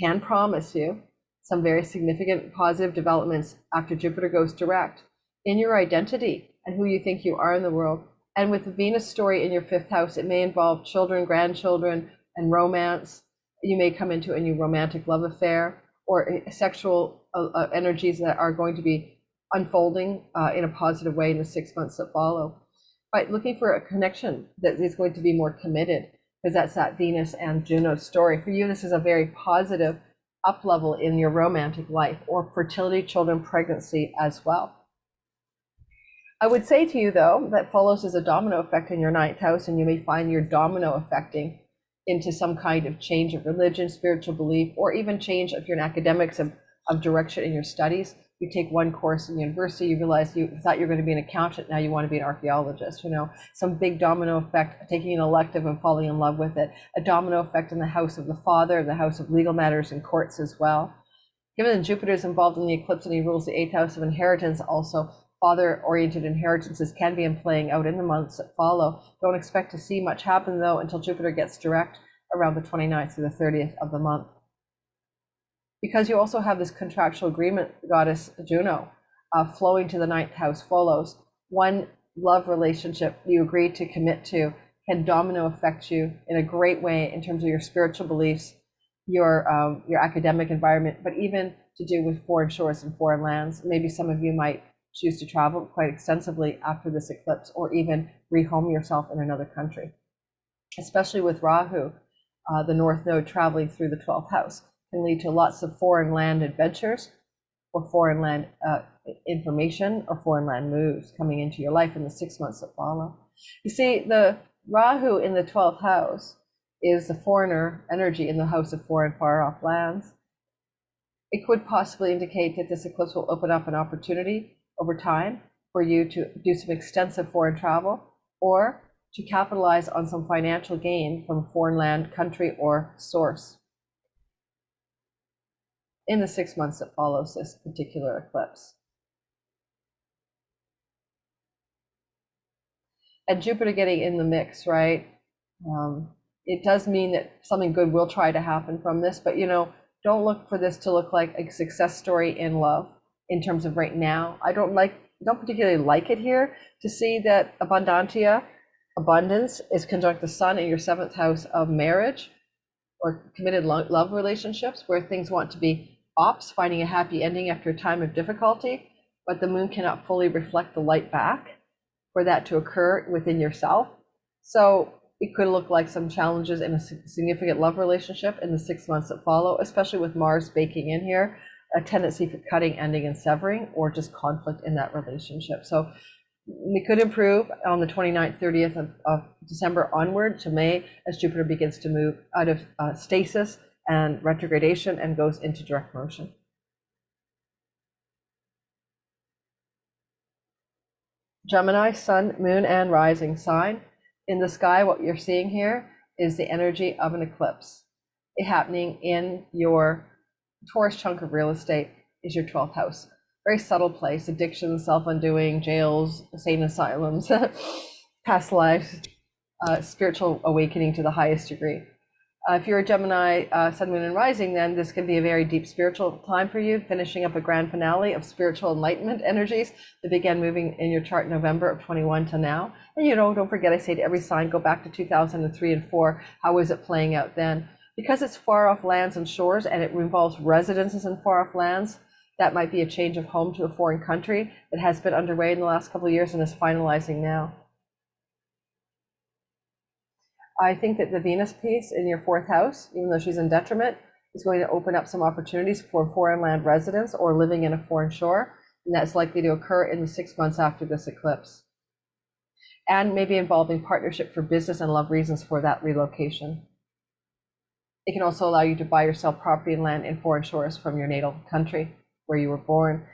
can promise you some very significant positive developments after Jupiter goes direct in your identity and who you think you are in the world. And with the Venus story in your 5th house, it may involve children, grandchildren, and romance. You may come into a new romantic love affair or sexual energies that are going to be unfolding in a positive way in the 6 months that follow. But looking for a connection that is going to be more committed, because that's that Venus and Juno story. For you, this is a very positive up level in your romantic life, or fertility, children, pregnancy as well. I would say to you, though, that Pholus is a domino effect in your 9th house, and you may find your domino affecting into some kind of change of religion, spiritual belief, or even change if you're in academics of direction in your studies. You take one course in university, you realize you thought you were going to be an accountant, now you want to be an archaeologist, some big domino effect, taking an elective and falling in love with it. A domino effect in the house of the father, the house of legal matters and courts as well. Given that Jupiter is involved in the eclipse and he rules the 8th house of inheritance, also father-oriented inheritances can be playing out in the months that follow. Don't expect to see much happen, though, until Jupiter gets direct around the 29th through the 30th of the month. Because you also have this contractual agreement, goddess Juno, flowing to the 9th house Pholus, one love relationship you agree to commit to can domino affect you in a great way in terms of your spiritual beliefs, your academic environment, but even to do with foreign shores and foreign lands. Maybe some of you might choose to travel quite extensively after this eclipse, or even rehome yourself in another country. Especially with Rahu, the North Node traveling through the 12th house can lead to lots of foreign land adventures, or foreign land information, or foreign land moves coming into your life in the 6 months that follow. You see, the Rahu in the 12th house is the foreigner energy in the house of foreign far off lands. It could possibly indicate that this eclipse will open up an opportunity over time for you to do some extensive foreign travel, or to capitalize on some financial gain from foreign land, country, or source in the 6 months that follows this particular eclipse. And Jupiter getting in the mix, right? It does mean that something good will try to happen from this, but don't look for this to look like a success story in love in terms of right now. I don't particularly like it here to see that Abundantia, abundance, is conjunct the sun in your 7th house of marriage or committed love relationships, where things want to be ops, finding a happy ending after a time of difficulty, but the moon cannot fully reflect the light back for that to occur within yourself. So it could look like some challenges in a significant love relationship in the 6 months that follow, especially with Mars baking in here, a tendency for cutting, ending, and severing, or just conflict in that relationship. So we could improve on the 29th, 30th of December onward to May, as Jupiter begins to move out of stasis and retrogradation and goes into direct motion. Gemini, sun, moon, and rising sign. In the sky, what you're seeing here is the energy of an eclipse. It happening in your Taurus chunk of real estate is your 12th house. Very subtle place: addiction, self-undoing, jails, insane asylums, past lives, spiritual awakening to the highest degree. If you're a Gemini, sun, moon, and rising, then this can be a very deep spiritual time for you, finishing up a grand finale of spiritual enlightenment energies that began moving in your chart November of 21 to now. And don't forget, I say to every sign, go back to 2003 and 4. How is it playing out then? Because it's far off lands and shores, and it involves residences in far off lands, that might be a change of home to a foreign country that has been underway in the last couple of years and is finalizing now. I think that the Venus piece in your 4th house, even though she's in detriment, is going to open up some opportunities for foreign land residence or living in a foreign shore, and that's likely to occur in the 6 months after this eclipse. And maybe involving partnership for business and love reasons for that relocation. It can also allow you to buy or sell property and land in foreign shores from your natal country where you were born.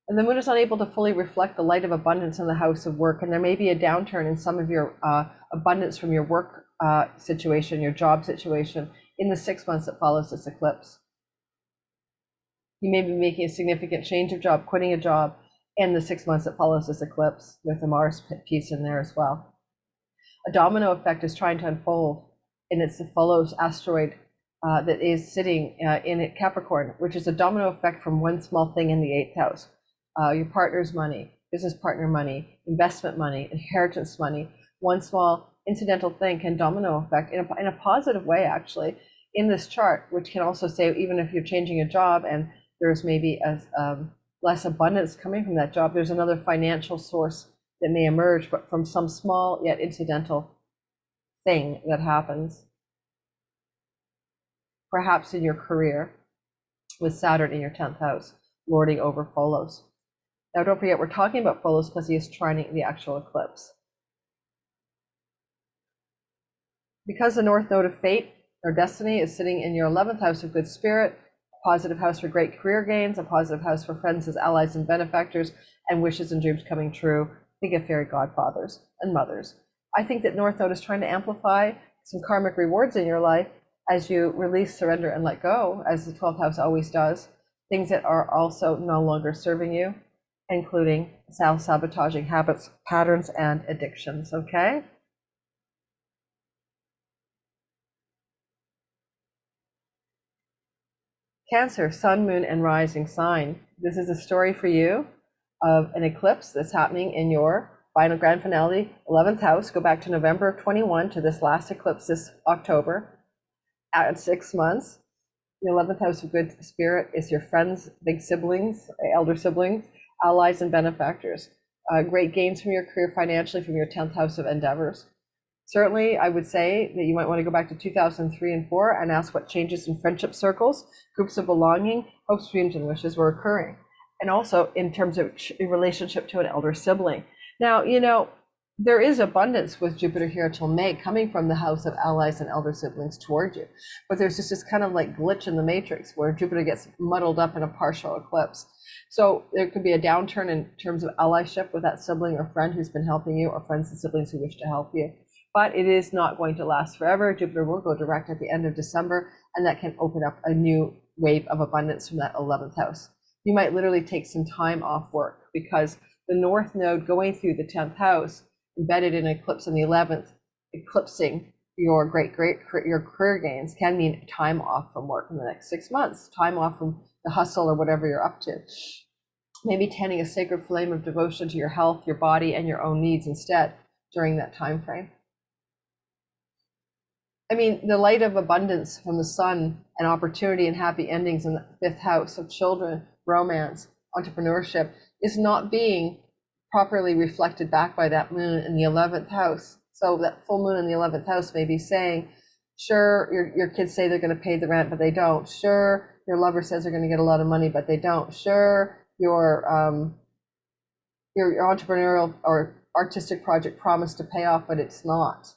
And the moon is unable to fully reflect the light of abundance in the house of work, and there may be a downturn in some of your abundance from your work situation, your job situation, in the 6 months that follows this eclipse. You may be making a significant change of job, quitting a job, in the 6 months that follows this eclipse, with the Mars piece in there as well. A domino effect is trying to unfold, and it's the Pholus asteroid that is sitting in Capricorn, which is a domino effect from one small thing in the 8th house. Your partner's money, business partner money, investment money, inheritance money. One small incidental thing can domino effect in a positive way, actually, in this chart, which can also say, even if you're changing a job and there's maybe less abundance coming from that job, there's another financial source that may emerge, but from some small yet incidental thing that happens, perhaps in your career, with Saturn in your 10th house, lording over Pholus. Now, don't forget, we're talking about Pholus because he is trining the actual eclipse. Because the North Node of fate, or destiny, is sitting in your 11th house of good spirit, a positive house for great career gains, a positive house for friends as allies and benefactors, and wishes and dreams coming true. Think of fairy godfathers and mothers. I think that North Node is trying to amplify some karmic rewards in your life as you release, surrender, and let go, as the 12th house always does, things that are also no longer serving you, including self-sabotaging habits, patterns, and addictions, okay? Cancer, sun, moon, and rising sign. This is a story for you of an eclipse that's happening in your final grand finale, 11th house. Go back to November of 21 to this last eclipse this October at 6 months. The 11th house of good spirit is your friends, big siblings, elder siblings, allies, and benefactors. Great gains from your career financially from your 10th house of endeavors. Certainly, I would say that you might want to go back to 2003 and 4 and ask what changes in friendship circles, groups of belonging, hopes, dreams, and wishes were occurring. And also in terms of relationship to an elder sibling. Now, there is abundance with Jupiter here till May coming from the house of allies and elder siblings toward you. But there's just this kind of like glitch in the matrix where Jupiter gets muddled up in a partial eclipse. So there could be a downturn in terms of allyship with that sibling or friend who's been helping you, or friends and siblings who wish to help you. But it is not going to last forever. Jupiter will go direct at the end of December, and that can open up a new wave of abundance from that 11th house. You might literally take some time off work because the North Node going through the 10th house, embedded in an eclipse in the 11th, eclipsing your your career gains, can mean time off from work in the next 6 months, time off from the hustle or whatever you're up to. Maybe tending a sacred flame of devotion to your health, your body, and your own needs instead during that time frame. I mean, the light of abundance from the sun and opportunity and happy endings in the 5th house of children, romance, entrepreneurship is not being properly reflected back by that moon in the 11th house. So that full moon in the 11th house may be saying, sure, your kids say they're going to pay the rent, but they don't. Sure, your lover says they're going to get a lot of money, but they don't. Sure, your entrepreneurial or artistic project promised to pay off, but it's not.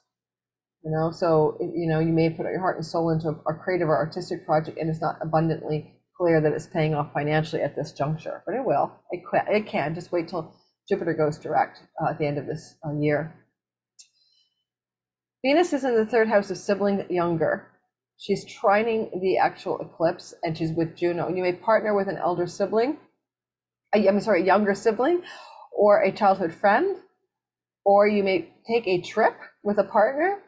So you may put your heart and soul into a creative or artistic project, and it's not abundantly clear that it's paying off financially at this juncture, but it will. It can. Just wait till Jupiter goes direct at the end of this year. Venus is in the 3rd house of sibling younger. She's trining the actual eclipse, and she's with Juno. You may partner with an elder sibling, a younger sibling, or a childhood friend, or you may take a trip with a partner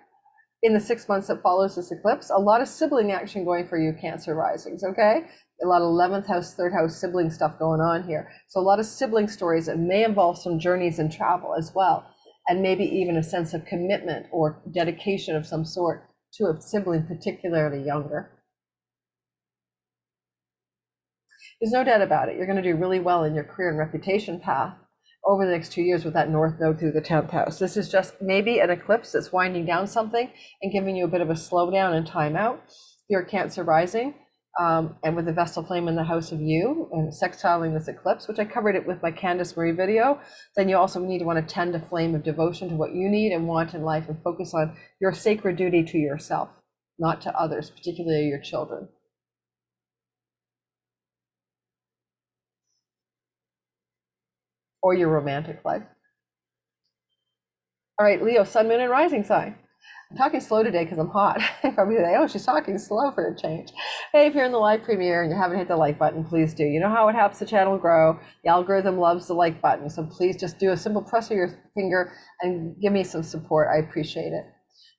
in the 6 months that follows this eclipse. A lot of sibling action going for you Cancer risings, okay? A lot of 11th house, 3rd house sibling stuff going on here. So a lot of sibling stories that may involve some journeys and travel as well, and maybe even a sense of commitment or dedication of some sort to a sibling, particularly younger. There's no doubt about it. You're going to do really well in your career and reputation path over the next 2 years with that North Node through the 10th house. This is just maybe an eclipse that's winding down something and giving you a bit of a slowdown and time out. You're Cancer rising, and with the Vesel flame in the house of you and sextiling this eclipse, which I covered it with my Candace Marie video, then you also need to want to tend a flame of devotion to what you need and want in life and focus on your sacred duty to yourself, not to others, particularly your children. Or your romantic life. All right, Leo, sun, moon, and rising sign. I'm talking slow today because I'm hot. Probably say, oh, she's talking slow for a change. Hey, if you're in the live premiere and you haven't hit the like button, please do. You know how it helps the channel grow. The algorithm loves the like button. So please just do a simple press of your finger and give me some support. I appreciate it.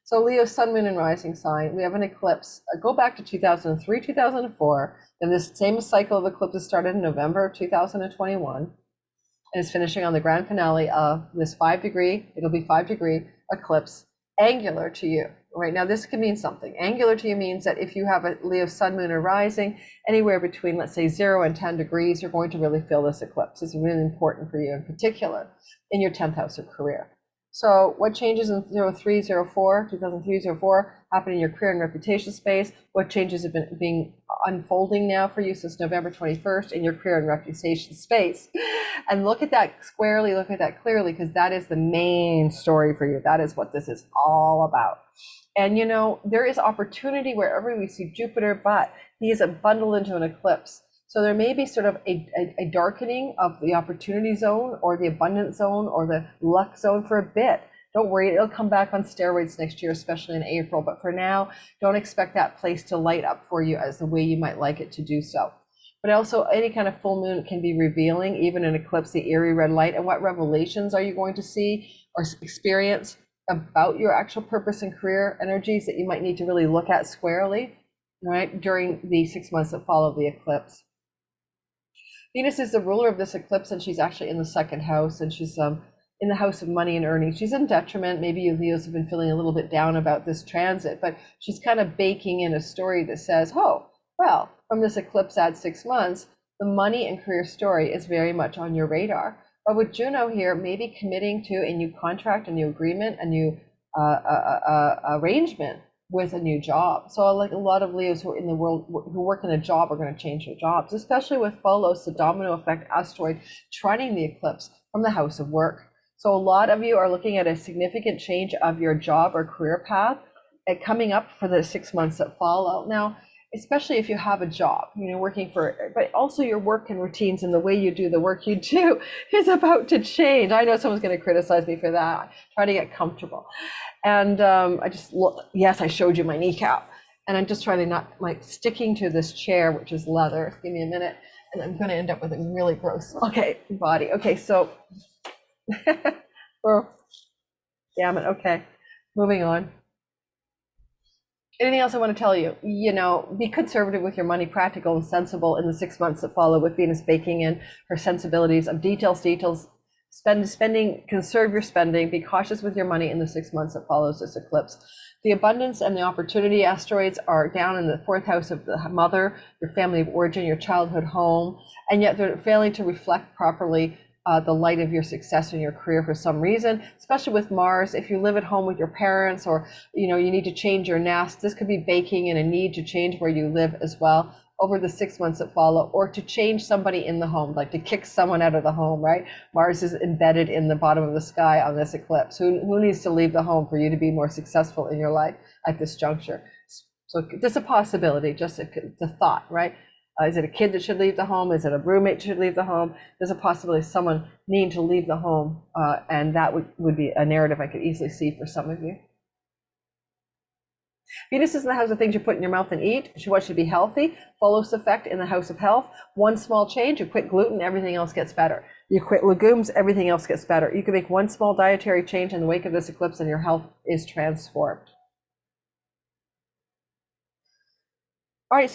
So Leo, sun, moon, and rising sign. We have an eclipse. Go back to 2003, 2004. Then this same cycle of eclipses started in November of 2021. And it's finishing on the grand finale of this 5-degree, it'll be 5-degree eclipse, angular to you. Right now, this can mean something. Angular to you means that if you have a Leo sun, moon, or rising, anywhere between, let's say, 0 and 10 degrees, you're going to really feel this eclipse. It's really important for you in particular in your 10th house of career. So what changes in 2003-04 happen in your career and reputation space? What changes have been unfolding now for you since November 21st in your career and reputation space? And look at that squarely, look at that clearly, because that is the main story for you. That is what this is all about. And there is opportunity wherever we see Jupiter, but he is bundled into an eclipse. So there may be sort of a darkening of the opportunity zone or the abundance zone or the luck zone for a bit. Don't worry, it'll come back on steroids next year, especially in April. But for now, don't expect that place to light up for you as the way you might like it to do so. But also any kind of full moon can be revealing, even an eclipse, the eerie red light. And what revelations are you going to see or experience about your actual purpose and career energies that you might need to really look at squarely, right, during the 6 months that follow the eclipse? Venus is the ruler of this eclipse, and she's actually in the second house, and she's in the house of money and earnings. She's in detriment. Maybe you Leos have been feeling a little bit down about this transit, but she's kind of baking in a story that says, oh, well, from this eclipse at 6 months, the money and career story is very much on your radar. But with Juno here, maybe committing to a new contract, a new agreement, a new arrangement with a new job. So like a lot of Leos who are in the world who work in a job are going to change their jobs, especially with Pholus, the domino effect asteroid, trining the eclipse from the house of work. So a lot of you are looking at a significant change of your job or career path coming up for the 6 months that follow. Now, especially if you have a job, working for, but also your work and routines and the way you do the work you do is about to change. I know someone's going to criticize me for that. Try to get comfortable. And yes, I showed you my kneecap, and I'm just trying to not sticking to this chair, which is leather. Give me a minute, and I'm going to end up with a really gross, body. Okay, so, oh, damn it. Okay, moving on. Anything else I want to tell you? Be conservative with your money, practical and sensible in the 6 months that follow, with Venus baking in her sensibilities of details, spending, conserve your spending, be cautious with your money in the 6 months that follows this eclipse. The abundance and the opportunity asteroids are down in the 4th house of the mother, your family of origin, your childhood home, and yet they're failing to reflect properly the light of your success in your career for some reason, especially with Mars. If you live at home with your parents, or you need to change your nest, this could be baking in a need to change where you live as well over the 6 months that follow, or to change somebody in the home, like to kick someone out of the home, right? Mars is embedded in the bottom of the sky on this eclipse. Who needs to leave the home for you to be more successful in your life at this juncture? So there's a possibility, just the thought, right? Is it a kid that should leave the home? Is it a roommate that should leave the home? There's a possibility of someone needing to leave the home, and that would be a narrative I could easily see for some of you. Venus is in the house of things you put in your mouth and eat. She wants you to be healthy. Pholus effect in the house of health. One small change, you quit gluten, everything else gets better. You quit legumes, everything else gets better. You can make one small dietary change in the wake of this eclipse and your health is transformed. All right,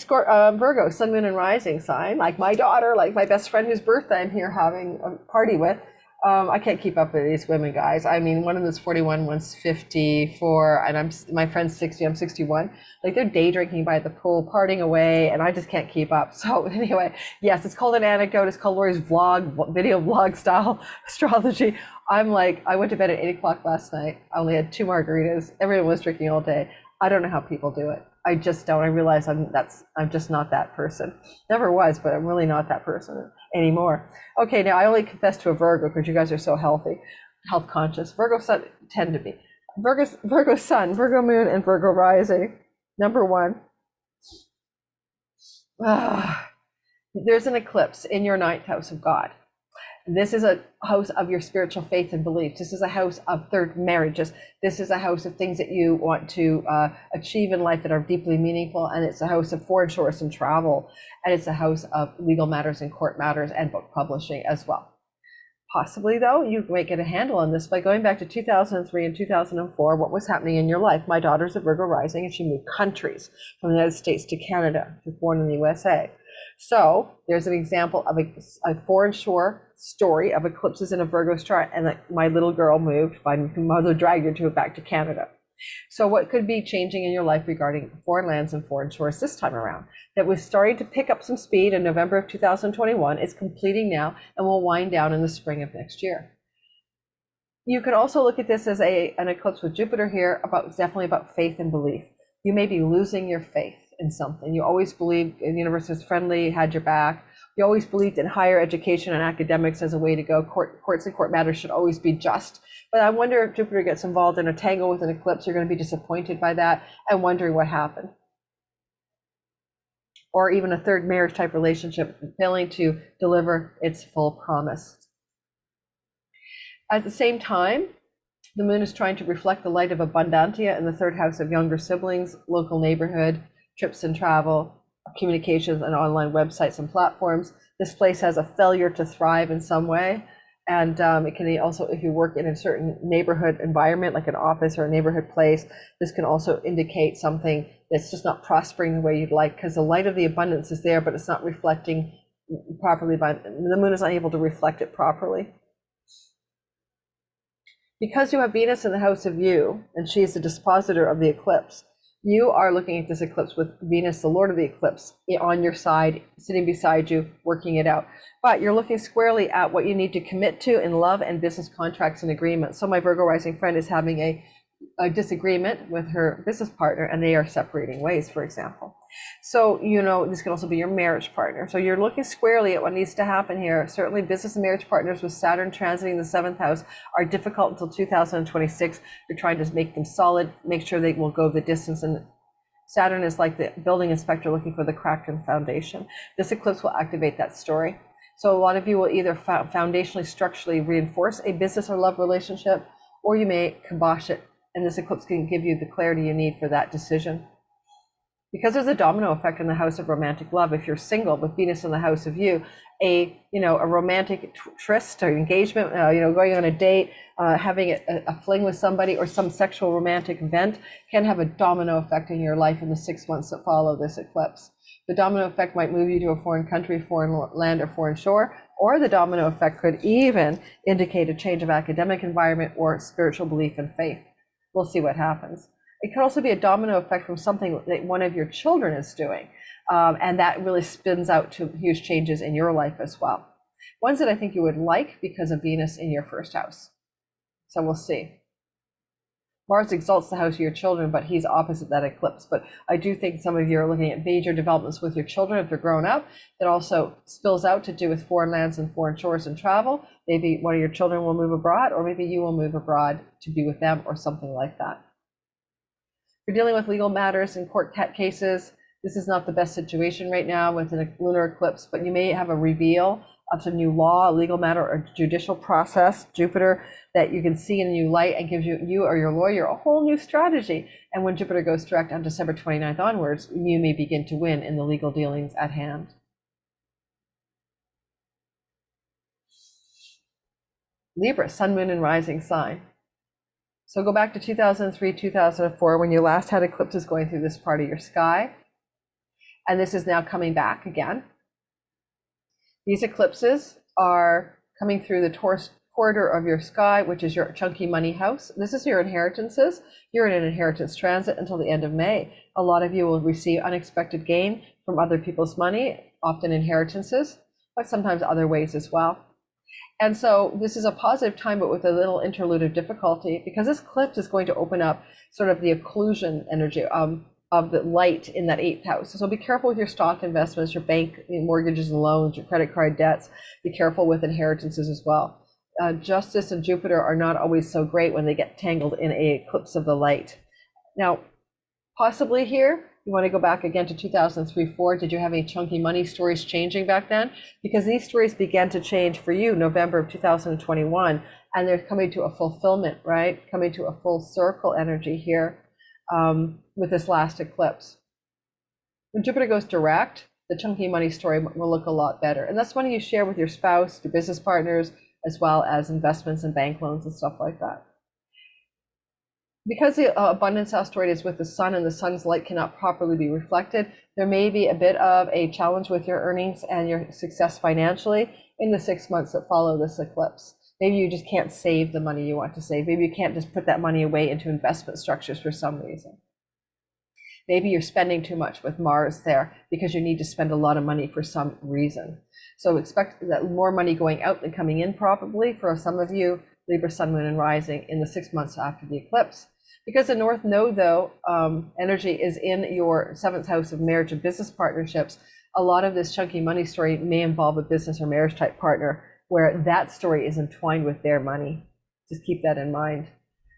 Virgo, sun, moon, and rising sign, like my daughter, like my best friend whose birthday I'm here having a party with. I can't keep up with these women, guys. I mean, one of them is 41, one's 54, and my friend's 60, I'm 61. Like, they're day drinking by the pool, partying away, and I just can't keep up. So anyway, yes, it's called an anecdote. It's called Lori's video vlog style astrology. I'm like, I went to bed at 8 o'clock last night. I only had 2 margaritas. Everyone was drinking all day. I don't know how people do it. I just don't. I realize I'm just not that person. Never was, but I'm really not that person anymore. Okay, now I only confess to a Virgo because you guys are so healthy, health conscious. Virgo sun tend to be. Virgo sun, Virgo moon, and Virgo rising. Number 1. There's an eclipse in your 9th house of God. This is a house of your spiritual faith and beliefs. This is a house of third marriages. This is a house of things that you want to achieve in life that are deeply meaningful. And it's a house of foreign shores and travel. And it's a house of legal matters and court matters and book publishing as well. Possibly, though, you might get a handle on this by going back to 2003 and 2004, what was happening in your life. My daughter's a Virgo rising, and she moved countries from the United States to Canada. She was born in the USA. So there's an example of a foreign shore story of eclipses in a Virgo chart, and my little girl moved, my mother dragged her to back to Canada. So what could be changing in your life regarding foreign lands and foreign shores this time around? That was starting to pick up some speed in November of 2021, is completing now, and will wind down in the spring of next year. You could also look at this as an eclipse with Jupiter here, definitely about faith and belief. You may be losing your faith in something. You always believed the universe was friendly, had your back. You always believed in higher education and academics as a way to go. Courts and court matters should always be just. But I wonder if Jupiter gets involved in a tangle with an eclipse, you're going to be disappointed by that and wondering what happened. Or even a third marriage type relationship failing to deliver its full promise. At the same time, the moon is trying to reflect the light of Abundantia in the 3rd house of younger siblings, local neighborhood, trips and travel, communications, and online websites and platforms. This place has a failure to thrive in some way. And it can also, if you work in a certain neighborhood environment, like an office or a neighborhood place, this can also indicate something that's just not prospering the way you'd like, because the light of the abundance is there, but it's not reflecting properly by the moon is unable to reflect it properly. Because you have Venus in the house of you, and she is the dispositor of the eclipse, you are looking at this eclipse with Venus, the Lord of the eclipse, on your side, sitting beside you, working it out. But you're looking squarely at what you need to commit to in love and business contracts and agreements. So my Virgo rising friend is having a disagreement with her business partner, and they are separating ways, for example. So, this can also be your marriage partner. So you're looking squarely at what needs to happen here. Certainly business and marriage partners with Saturn transiting the 7th house are difficult until 2026. You're trying to make them solid, make sure they will go the distance. And Saturn is like the building inspector looking for the crack in the foundation. This eclipse will activate that story. So a lot of you will either foundationally, structurally reinforce a business or love relationship, or you may kibosh it. And this eclipse can give you the clarity you need for that decision. Because there's a domino effect in the house of romantic love. If you're single with Venus in the house of you, a romantic tryst or engagement, going on a date, having a fling with somebody, or some sexual romantic event can have a domino effect in your life in the 6 months that follow this eclipse. The domino effect might move you to a foreign country, foreign land, or foreign shore, or the domino effect could even indicate a change of academic environment or spiritual belief and faith. We'll see what happens. It could also be a domino effect from something that one of your children is doing. And that really spins out to huge changes in your life as well. Ones that I think you would like because of Venus in your first house. So we'll see. Mars exalts the house of your children, but he's opposite that eclipse. But I do think some of you are looking at major developments with your children if they're grown up. That also spills out to do with foreign lands and foreign shores and travel. Maybe one of your children will move abroad, or maybe you will move abroad to be with them, or something like that. If you're dealing with legal matters and court cases, this is not the best situation right now with a lunar eclipse, but you may have a reveal of some new law, a legal matter, or judicial process, Jupiter, that you can see in a new light and gives you or your lawyer a whole new strategy. And when Jupiter goes direct on December 29th onwards, you may begin to win in the legal dealings at hand. Libra, sun, moon, and rising sign. So go back to 2003, 2004, when you last had eclipses going through this part of your sky. And this is now coming back again. These eclipses are coming through the Taurus corridor of your sky, which is your chunky money house. This is your inheritances. You're in an inheritance transit until the end of May. A lot of you will receive unexpected gain from other people's money, often inheritances, but sometimes other ways as well. And so this is a positive time, but with a little interlude of difficulty, because this eclipse is going to open up sort of the occlusion energy of the light in that 8th house. So be careful with your stock investments, your bank mortgages and loans, your credit card debts. Be careful with inheritances as well. Justice and Jupiter are not always so great when they get tangled in a eclipse of the light. Now, possibly here, you want to go back again to 2003-4. Did you have any chunky money stories changing back then? Because these stories began to change for you November of 2021, and they're coming to a fulfillment, right? Coming to a full circle energy here with this last eclipse. When Jupiter goes direct, the chunky money story will look a lot better. And that's money you share with your spouse, your business partners, as well as investments and bank loans and stuff like that. Because the abundance asteroid is with the sun and the sun's light cannot properly be reflected, there may be a bit of a challenge with your earnings and your success financially in the 6 months that follow this eclipse. Maybe you just can't save the money you want to save. Maybe you can't just put that money away into investment structures for some reason. Maybe you're spending too much with Mars there because you need to spend a lot of money for some reason. So expect that more money going out than coming in, probably for some of you, Libra, sun, moon, and rising in the 6 months after the eclipse. Because the North Node, though, energy is in your 7th house of marriage and business partnerships, a lot of this chunky money story may involve a business or marriage type partner where that story is entwined with their money. Just keep that in mind.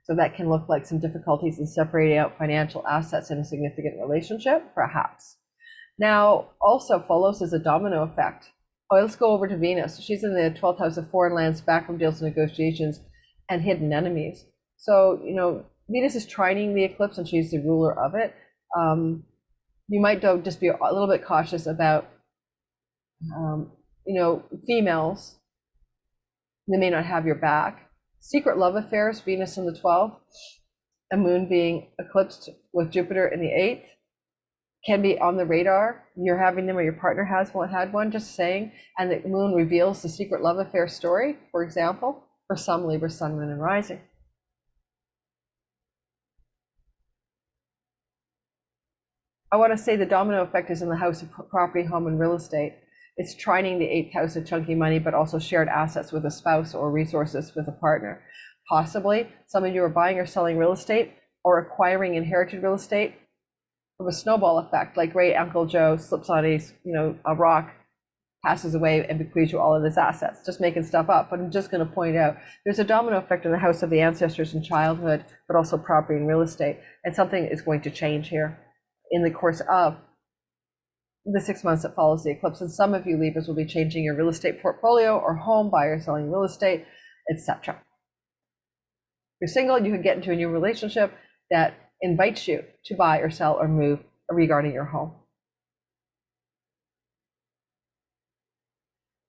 So that can look like some difficulties in separating out financial assets in a significant relationship, perhaps. Now, also, Pholus is a domino effect. Oh, let's go over to Venus. She's in the 12th house of foreign lands, backroom deals, negotiations, and hidden enemies. So, Venus is trining the eclipse, and she's the ruler of it. You might, though, just be a little bit cautious about, females. They may not have your back. Secret love affairs, Venus in the 12th, a moon being eclipsed with Jupiter in the 8th, can be on the radar. You're having them or your partner has one, had one, just saying, and the moon reveals the secret love affair story, for example, for some Libra, sun, moon, and rising. I want to say the domino effect is in the house of property, home, and real estate. It's trining the 8th house of chunky money, but also shared assets with a spouse or resources with a partner. Possibly some of you are buying or selling real estate or acquiring inherited real estate from a snowball effect, like great Uncle Joe slips on a rock, passes away, and bequeaths you all of his assets. Just making stuff up, but I'm just going to point out there's a domino effect in the house of the ancestors in childhood, but also property and real estate, and something is going to change here in the course of the 6 months that follows the eclipse. And some of you Libras will be changing your real estate portfolio or home, buying or selling real estate, etc. If you're single, you can get into a new relationship that invites you to buy or sell or move regarding your home.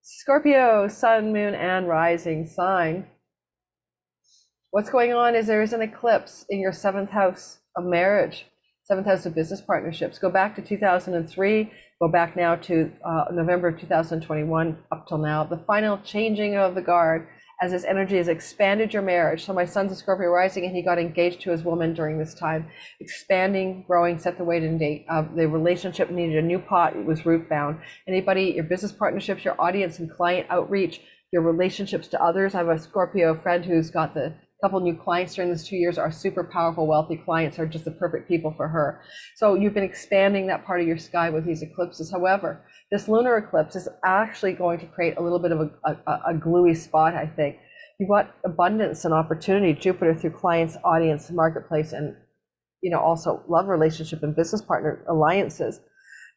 Scorpio, sun, moon, and rising sign. What's going on is there is an eclipse in your 7th house of marriage, 7th house of business partnerships. Go back to 2003, go back now to November of 2021 up till now. The final changing of the guard as this energy has expanded your marriage. So my son's a Scorpio rising and he got engaged to his woman during this time. Expanding, growing, set the weight and date. The relationship needed a new pot, it was root bound. Anybody, your business partnerships, your audience and client outreach, your relationships to others. I have a Scorpio friend who's got the couple new clients during this 2 years. Are super powerful, wealthy clients, are just the perfect people for her. So you've been expanding that part of your sky with these eclipses. However, this lunar eclipse is actually going to create a little bit of a gluey spot, I think. You've got abundance and opportunity, Jupiter through clients, audience, marketplace, and also love relationship and business partner alliances.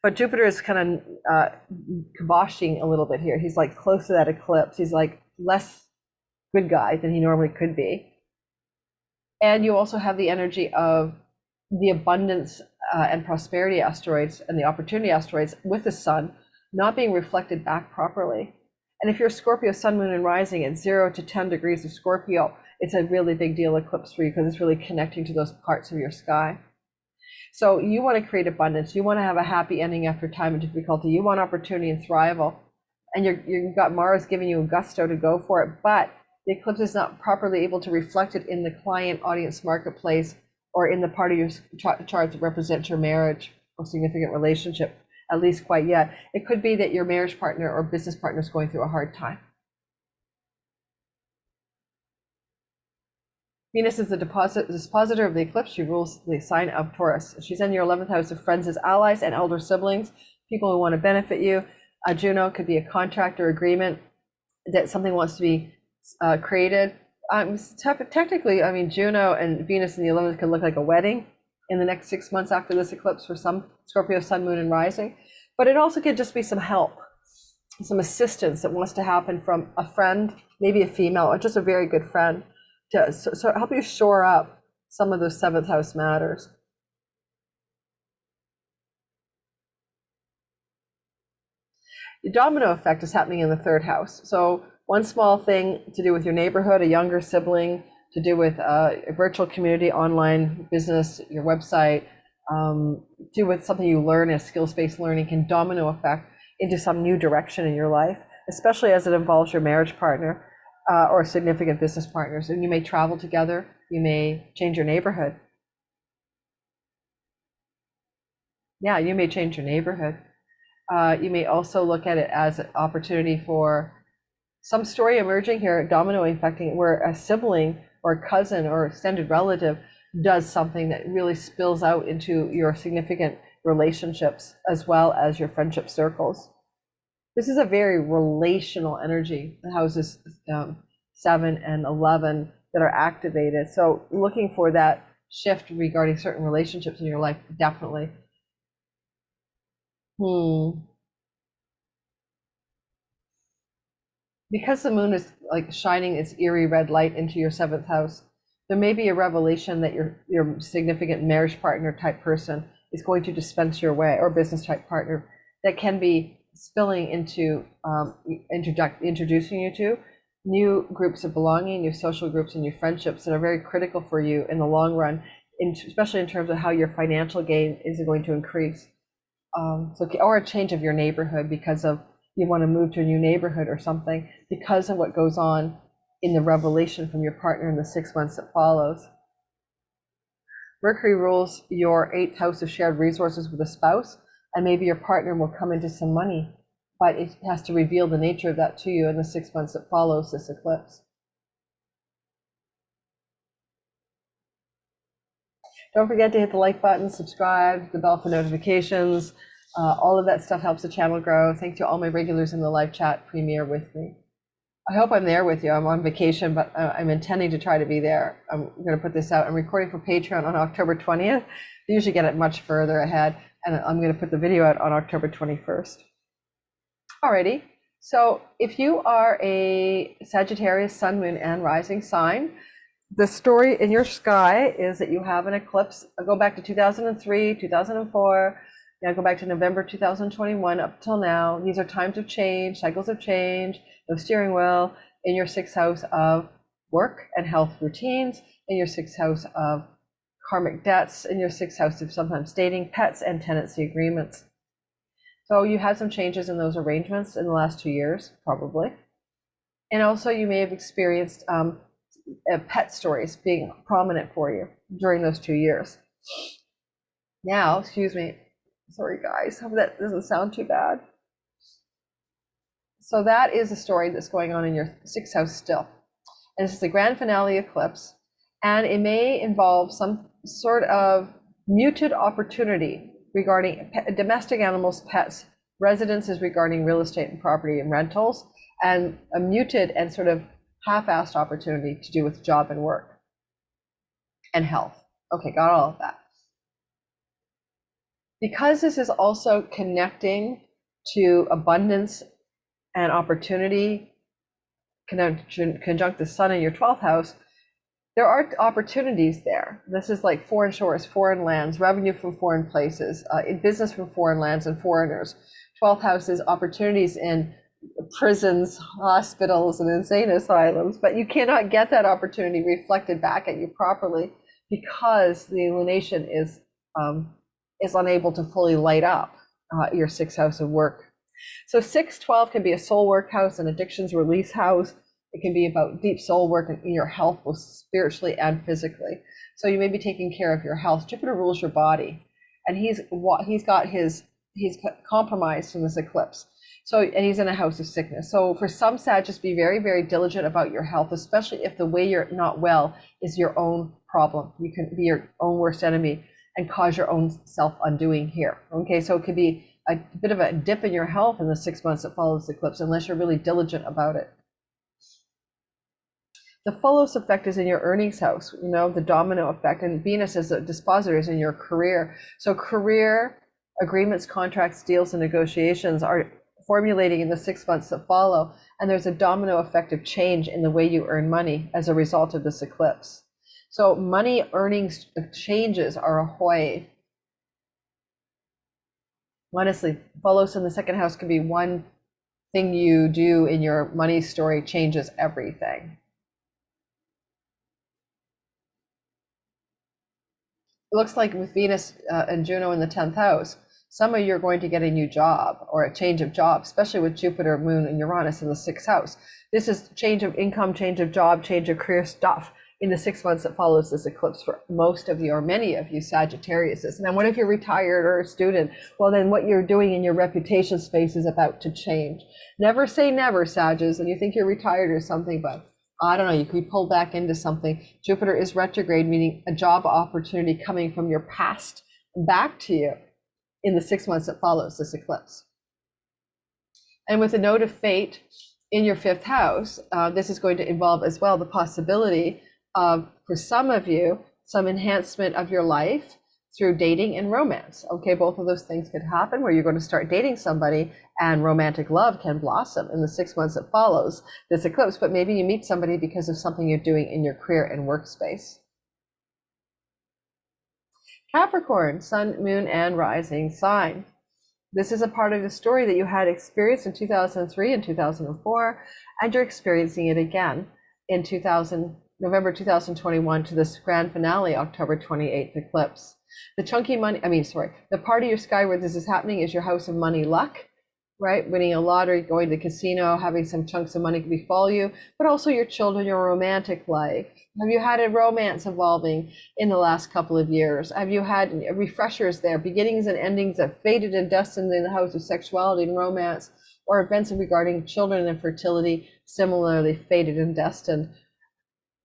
But Jupiter is kind of kiboshing a little bit here. He's like close to that eclipse. He's like less good guy than he normally could be. And you also have the energy of the abundance and prosperity asteroids and the opportunity asteroids with the sun not being reflected back properly. And if you're Scorpio, sun, moon, and rising at 0 to 10 degrees of Scorpio, it's a really big deal eclipse for you because it's really connecting to those parts of your sky. So you want to create abundance. You want to have a happy ending after time of difficulty. You want opportunity and thrival. And you've got Mars giving you a gusto to go for it, but the eclipse is not properly able to reflect it in the client, audience, marketplace, or in the part of your chart that represents your marriage or significant relationship, at least quite yet. It could be that your marriage partner or business partner is going through a hard time. Venus is the dispositor of the eclipse. She rules the sign of Taurus. She's in your 11th house of friends as allies and elder siblings, people who want to benefit you. Juno could be a contract or agreement that something wants to be created. Technically, Juno and Venus in the 11th can look like a wedding in the next 6 months after this eclipse for some Scorpio, sun, moon, and rising. But it also could just be some help, some assistance that wants to happen from a friend, maybe a female, or just a very good friend, to so help you shore up some of those 7th house matters. The domino effect is happening in the 3rd house. So one small thing to do with your neighborhood, a younger sibling, to do with a virtual community, online business, your website, do with something you learn as skills-based learning can domino effect into some new direction in your life, especially as it involves your marriage partner or significant business partners. And you may travel together, you may change your neighborhood. Yeah, you may change your neighborhood. You may also look at it as an opportunity for some story emerging here, domino affecting, where a sibling or a cousin or extended relative does something that really spills out into your significant relationships as well as your friendship circles. This is a very relational energy, the houses 7 and 11 that are activated. So looking for that shift regarding certain relationships in your life, definitely. Because the moon is like shining its eerie red light into your 7th house, there may be a revelation that your significant marriage partner type person is going to dispense your way, or business type partner that can be spilling into introducing you to new groups of belonging, new social groups, and new friendships that are very critical for you in the long run, especially in terms of how your financial gain is going to increase. or a change of your neighborhood because of you want to move to a new neighborhood or something because of what goes on in the revelation from your partner in the 6 months that follows. Mercury rules your 8th house of shared resources with a spouse, and maybe your partner will come into some money, but it has to reveal the nature of that to you in the 6 months that follows this eclipse. Don't forget to hit the like button, subscribe, the bell for notifications. All of that stuff helps the channel grow. Thank you to all my regulars in the live chat premiere with me. I hope I'm there with you. I'm on vacation, but I'm intending to try to be there. I'm going to put this out. I'm recording for Patreon on October 20th. They usually get it much further ahead, and I'm going to put the video out on October 21st. Alrighty. So if you are a Sagittarius, Sun, Moon, and Rising sign, the story in your sky is that you have an eclipse. I'll go back to 2003, 2004. Now go back to November 2021 up till now. These are times of change, cycles of change, no steering wheel in your 6th house of work and health routines, in your 6th house of karmic debts, in your 6th house of sometimes dating, pets, and tenancy agreements. So you had some changes in those arrangements in the last 2 years, probably. And also you may have experienced pet stories being prominent for you during those 2 years. Now, excuse me, sorry guys, hope that doesn't sound too bad. So that is a story that's going on in your 6th house still. And this is the grand finale eclipse, and it may involve some sort of muted opportunity regarding domestic animals, pets, residences regarding real estate and property and rentals, and a muted and sort of half-assed opportunity to do with job and work and health. Okay, got all of that. Because this is also connecting to abundance and opportunity, conjunct the sun in your 12th house, there are opportunities there. This is like foreign shores, foreign lands, revenue from foreign places, in business from foreign lands and foreigners. 12th house is opportunities in prisons, hospitals, and insane asylums, but you cannot get that opportunity reflected back at you properly because the lunation is unable to fully light up your 6th house of work. So 6-12 can be a soul work house, an addictions release house. It can be about deep soul work in your health, both spiritually and physically. So you may be taking care of your health. Jupiter rules your body, and he's compromised from this eclipse. So, and he's in a house of sickness. So for some Sagittarius, be very, very diligent about your health, especially if the way you're not well is your own problem. You can be your own worst enemy and cause your own self-undoing here. Okay, so it could be a bit of a dip in your health in the 6 months that follows the eclipse, unless you're really diligent about it. The Pholus effect is in your earnings house, you know, the domino effect, and Venus is a dispositor is in your career. So career agreements, contracts, deals, and negotiations are formulating in the 6 months that follow, and there's a domino effect of change in the way you earn money as a result of this eclipse. So money earnings changes are ahoy. Honestly, Pholus in the 2nd house could be one thing you do in your money story changes everything. It looks like with Venus and Juno in the 10th house, some of you are going to get a new job or a change of job, especially with Jupiter, Moon, and Uranus in the 6th house. This is change of income, change of job, change of career stuff in the 6 months that follows this eclipse for most of you, or many of you Sagittarius. And then what if you're retired or a student? Well, then what you're doing in your reputation space is about to change. Never say never, Sagittarius, and you think you're retired or something, but I don't know, you could be pulled back into something. Jupiter is retrograde, meaning a job opportunity coming from your past back to you in the 6 months that follows this eclipse. And with a node of fate in your 5th house, this is going to involve as well the possibility of, for some of you, some enhancement of your life through dating and romance. Okay, both of those things could happen where you're going to start dating somebody and romantic love can blossom in the 6 months that follows this eclipse, but maybe you meet somebody because of something you're doing in your career and workspace. Capricorn, Sun, Moon, and Rising sign. This is a part of the story that you had experienced in 2003 and 2004, and you're experiencing it again in November 2021 to this grand finale, October 28th eclipse. The chunky money, the part of your sky where this is happening is your house of money luck, right? Winning a lottery, going to the casino, having some chunks of money befall you, but also your children, your romantic life. Have you had a romance evolving in the last couple of years? Have you had refreshers there, beginnings and endings that faded and destined in the house of sexuality and romance, or events regarding children and fertility, similarly faded and destined?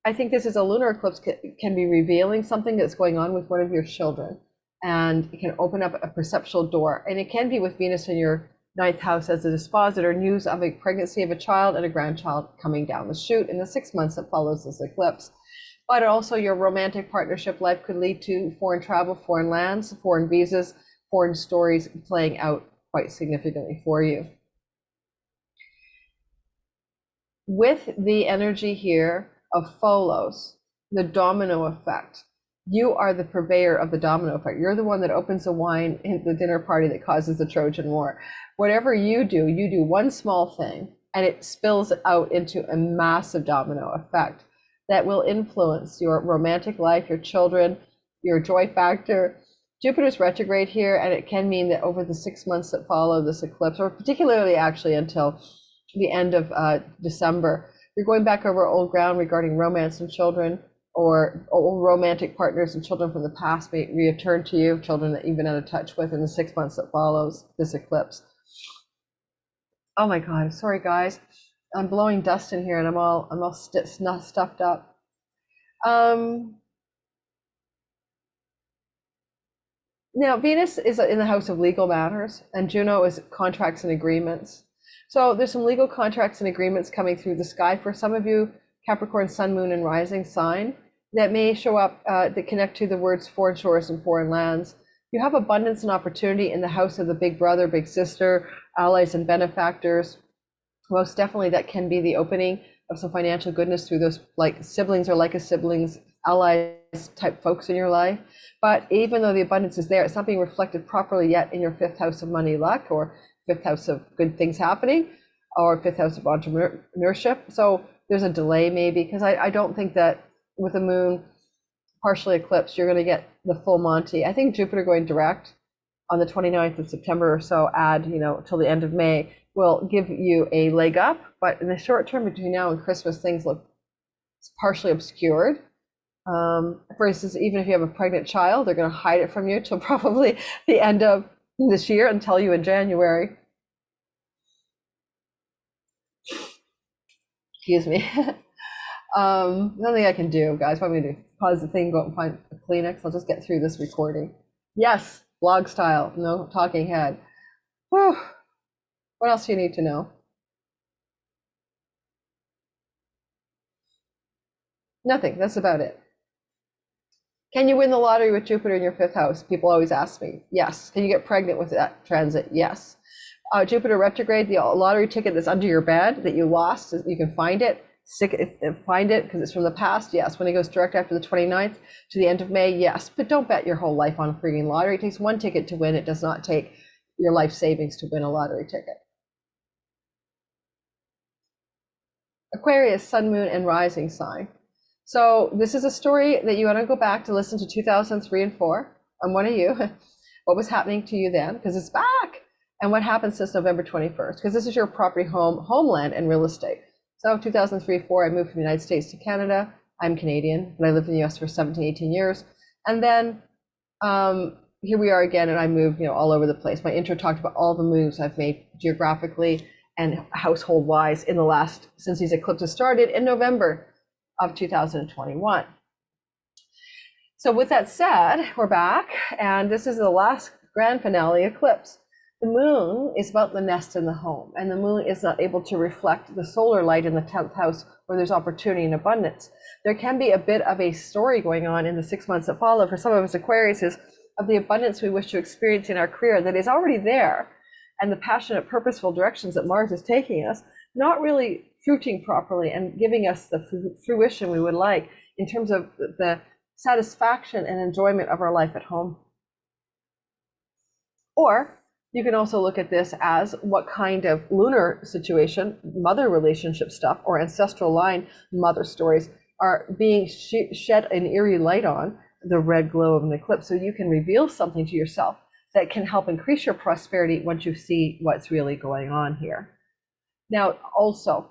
I think this is a lunar eclipse can be revealing something that's going on with one of your children, and it can open up a perceptual door. And it can be with Venus in your ninth house as a dispositor, news of a pregnancy of a child and a grandchild coming down the chute in the 6 months that follows this eclipse. But also your romantic partnership life could lead to foreign travel, foreign lands, foreign visas, foreign stories playing out quite significantly for you. With the energy here of Pholus, the domino effect, you are the purveyor of the domino effect. You're the one that opens the wine in the dinner party that causes the Trojan War. Whatever you do one small thing and it spills out into a massive domino effect that will influence your romantic life, your children, your joy factor. Jupiter's retrograde here, and it can mean that over the 6 months that follow this eclipse, or particularly actually until the end of December, you're going back over old ground regarding romance and children, or old romantic partners and children from the past may return to you, children that you've been out of touch with in the 6 months that follows this eclipse. Oh my God, sorry guys. I'm blowing dust in here and I'm all stuffed up. Now Venus is in the house of legal matters, and Juno is contracts and agreements. So there's some legal contracts and agreements coming through the sky for some of you, Capricorn, Sun, Moon, and Rising sign, that may show up that connect to the words foreign shores and foreign lands. You have abundance and opportunity in the house of the big brother, big sister, allies and benefactors. Most definitely that can be the opening of some financial goodness through those like siblings or like a siblings, allies type folks in your life. But even though the abundance is there, it's not being reflected properly yet in your fifth house of money luck, or fifth house of good things happening, or fifth house of entrepreneurship. So there's a delay maybe, because I don't think that with the moon partially eclipsed, you're going to get the full Monty. I think Jupiter going direct on the 29th of September or so, till the end of May, will give you a leg up. But in the short term between now and Christmas, things look partially obscured. For instance, even if you have a pregnant child, they're going to hide it from you till probably the end of this year and tell you in January. Excuse me. Nothing I can do, guys. What am I going to do? Pause the thing, go out and find a Kleenex. I'll just get through this recording. Yes, blog style, no talking head. Whew. What else do you need to know? Nothing, that's about it. Can you win the lottery with Jupiter in your fifth house? People always ask me. Yes. Can you get pregnant with that transit? Yes. Jupiter retrograde, the lottery ticket that's under your bed that you lost, you can find it. Find it because it's from the past. Yes. When it goes direct after the 29th to the end of May, yes. But don't bet your whole life on a freaking lottery. It takes one ticket to win. It does not take your life savings to win a lottery ticket. Aquarius, Sun, Moon, and Rising sign. So this is a story that you want to go back to listen to 2003 and 4. I'm one of you. What was happening to you then? Because it's back. And what happened since November 21st? Because this is your property, homeland, and real estate. So 2003-4, I moved from the United States to Canada. I'm Canadian, but I lived in the US for 17, 18 years. And then here we are again, and I moved all over the place. My intro talked about all the moves I've made geographically and household-wise since these eclipses started in November of 2021. So with that said, we're back, and this is the last grand finale eclipse. The moon is about the nest and the home, and the moon is not able to reflect the solar light in the 10th house where there's opportunity and abundance. There can be a bit of a story going on in the 6 months that follow for some of us Aquariuses of the abundance we wish to experience in our career that is already there, and the passionate, purposeful directions that Mars is taking us, not really fruiting properly and giving us the fruition we would like in terms of the satisfaction and enjoyment of our life at home. Or you can also look at this as what kind of lunar situation, mother relationship stuff, or ancestral line mother stories are being shed an eerie light on, the red glow of an eclipse, so you can reveal something to yourself that can help increase your prosperity once you see what's really going on here. Now, also,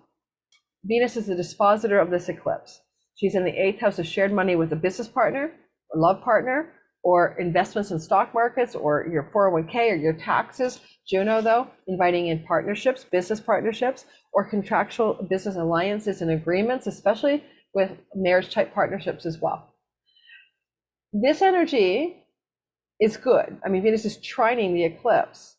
Venus is the dispositor of this eclipse. She's in the 8th house of shared money with a business partner, or love partner, or investments in stock markets, or your 401k, or your taxes. Juno, though, inviting in partnerships, business partnerships, or contractual business alliances and agreements, especially with marriage-type partnerships as well. This energy is good. I mean, Venus is trining the eclipse,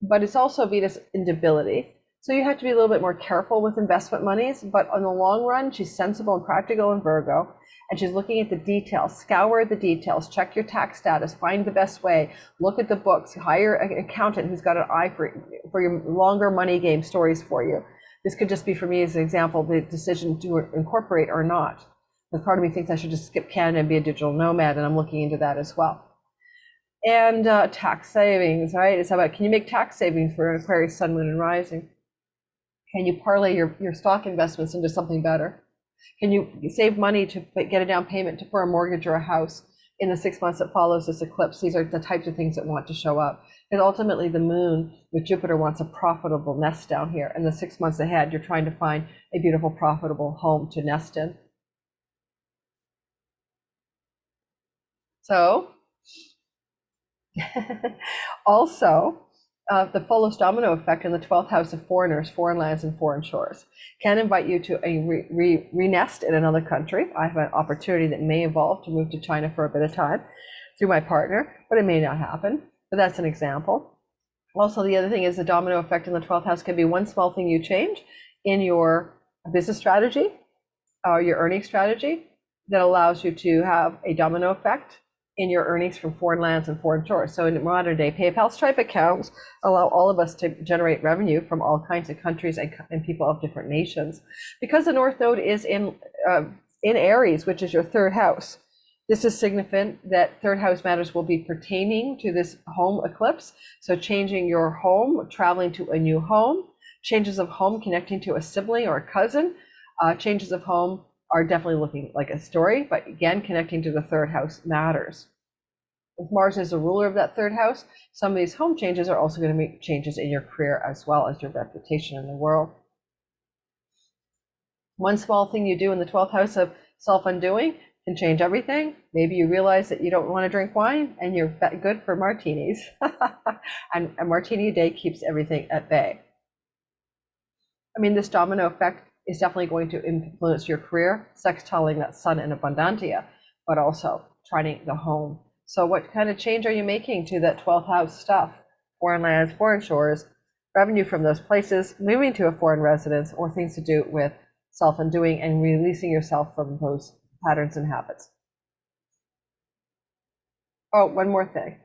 but it's also Venus in debility. So you have to be a little bit more careful with investment monies, but on the long run, she's sensible and practical in Virgo, and she's looking at the details. Scour the details, check your tax status, find the best way, look at the books, hire an accountant who's got an eye for your longer money game stories for you. This could just be, for me as an example, the decision to incorporate or not. But part of me thinks I should just skip Canada and be a digital nomad, and I'm looking into that as well. And tax savings, right? It's about, can you make tax savings for an Aquarius, Sun, Moon, and Rising? Can you parlay your stock investments into something better? Can you save money to get a down payment for a mortgage or a house in the 6 months that follows this eclipse? These are the types of things that want to show up. And ultimately, the moon with Jupiter wants a profitable nest down here. And the 6 months ahead, you're trying to find a beautiful, profitable home to nest in. So, also, the Pholus domino effect in the 12th house of foreigners, foreign lands, and foreign shores can invite you to a re-nest in another country. I have an opportunity that may evolve to move to China for a bit of time through my partner, but it may not happen. But that's an example. Also, the other thing is the domino effect in the 12th house can be one small thing you change in your business strategy or your earning strategy that allows you to have a domino effect in your earnings from foreign lands and foreign shores. So in modern day, PayPal, Stripe accounts allow all of us to generate revenue from all kinds of countries and people of different nations. Because the North Node is in Aries, which is your 3rd house, this is significant that 3rd house matters will be pertaining to this home eclipse. So changing your home, traveling to a new home, changes of home connecting to a sibling or a cousin, changes of home are definitely looking like a story, but again, connecting to the 3rd house matters. If Mars is the ruler of that 3rd house, some of these home changes are also going to make changes in your career as well as your reputation in the world. One small thing you do in the 12th house of self-undoing can change everything. Maybe you realize that you don't want to drink wine and you're good for martinis. And a martini a day keeps everything at bay. I mean, this domino effect is definitely going to influence your career, sextiling that Sun in Abundantia, but also trining the home. So what kind of change are you making to that 12th house stuff? Foreign lands, foreign shores, revenue from those places, moving to a foreign residence, or things to do with self-undoing and releasing yourself from those patterns and habits. Oh, one more thing.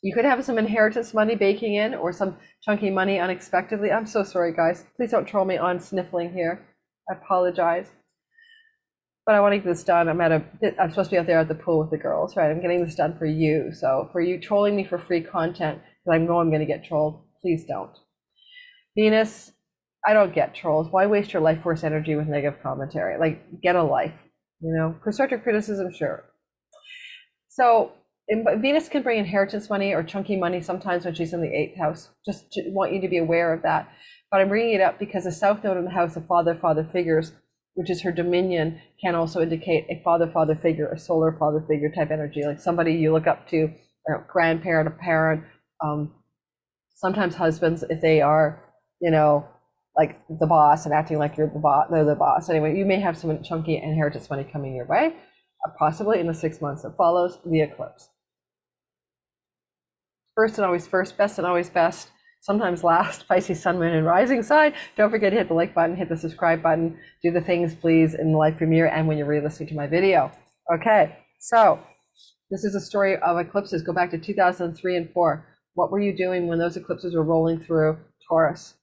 You could have some inheritance money baking in or some chunky money unexpectedly. I'm so sorry, guys. Please don't troll me on sniffling here. I apologize. But I want to get this done. I'm supposed to be out there at the pool with the girls, right? I'm getting this done for you. So for you trolling me for free content, because I know I'm going to get trolled, please don't. Venus, I don't get trolls. Why waste your life force energy with negative commentary? Like, get a life, you know? Constructive criticism, sure. So, Venus can bring inheritance money or chunky money sometimes when she's in the 8th house. Just want you to be aware of that. But I'm bringing it up because the South Node in the house of father figures, which is her dominion, can also indicate a father figure, a solar father figure type energy, like somebody you look up to, a grandparent, a parent, sometimes husbands, if they are, you know, like the boss and acting like they're the boss. Anyway, you may have some chunky inheritance money coming your way, possibly in the 6 months that follows the eclipse. First and always first, best and always best, sometimes last, Pisces, Sun, Moon, and Rising sign. Don't forget to hit the like button, hit the subscribe button, do the things, please, in the live premiere and when you're re-listening to my video. Okay, so this is a story of eclipses. Go back to 2003 and 4. What were you doing when those eclipses were rolling through Taurus?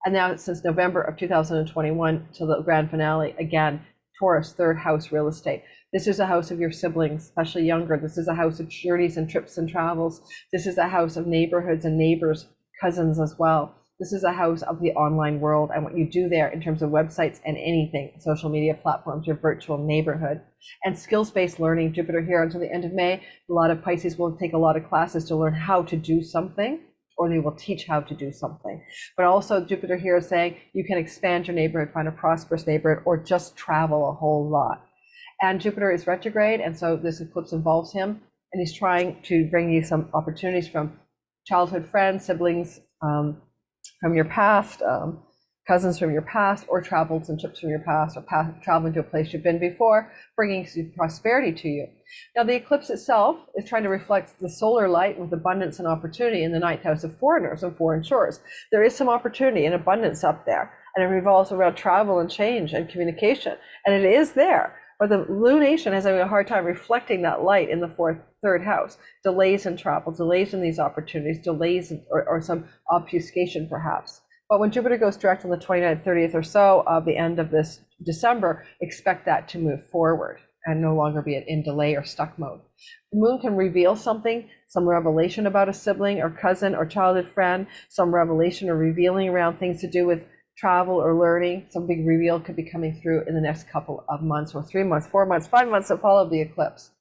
And now since November of 2021 to the grand finale, again, Taurus, 3rd house real estate. This is a house of your siblings, especially younger. This is a house of journeys and trips and travels. This is a house of neighborhoods and neighbors, cousins as well. This is a house of the online world and what you do there in terms of websites and anything, social media platforms, your virtual neighborhood. And skills-based learning, Jupiter here until the end of May. A lot of Pisces will take a lot of classes to learn how to do something, or they will teach how to do something. But also Jupiter here is saying you can expand your neighborhood, find a prosperous neighborhood, or just travel a whole lot. And Jupiter is retrograde, and so this eclipse involves him, and he's trying to bring you some opportunities from childhood friends, siblings from your past, cousins from your past, or travels and trips from your past, or traveling to a place you've been before, bringing prosperity to you. Now, the eclipse itself is trying to reflect the solar light with abundance and opportunity in the ninth house of foreigners and foreign shores. There is some opportunity and abundance up there, and it revolves around travel and change and communication, and it is there. But the lunation is having a hard time reflecting that light in the third house. Delays in travel, delays in these opportunities, delays or some obfuscation perhaps. But when Jupiter goes direct on the 29th, 30th or so of the end of this December, expect that to move forward and no longer be in delay or stuck mode. The moon can reveal something, some revelation about a sibling or cousin or childhood friend, some revelation or revealing around things to do with travel or learning. Some big reveal could be coming through in the next couple of months, or 3 months, 4 months, 5 months that follow the eclipse.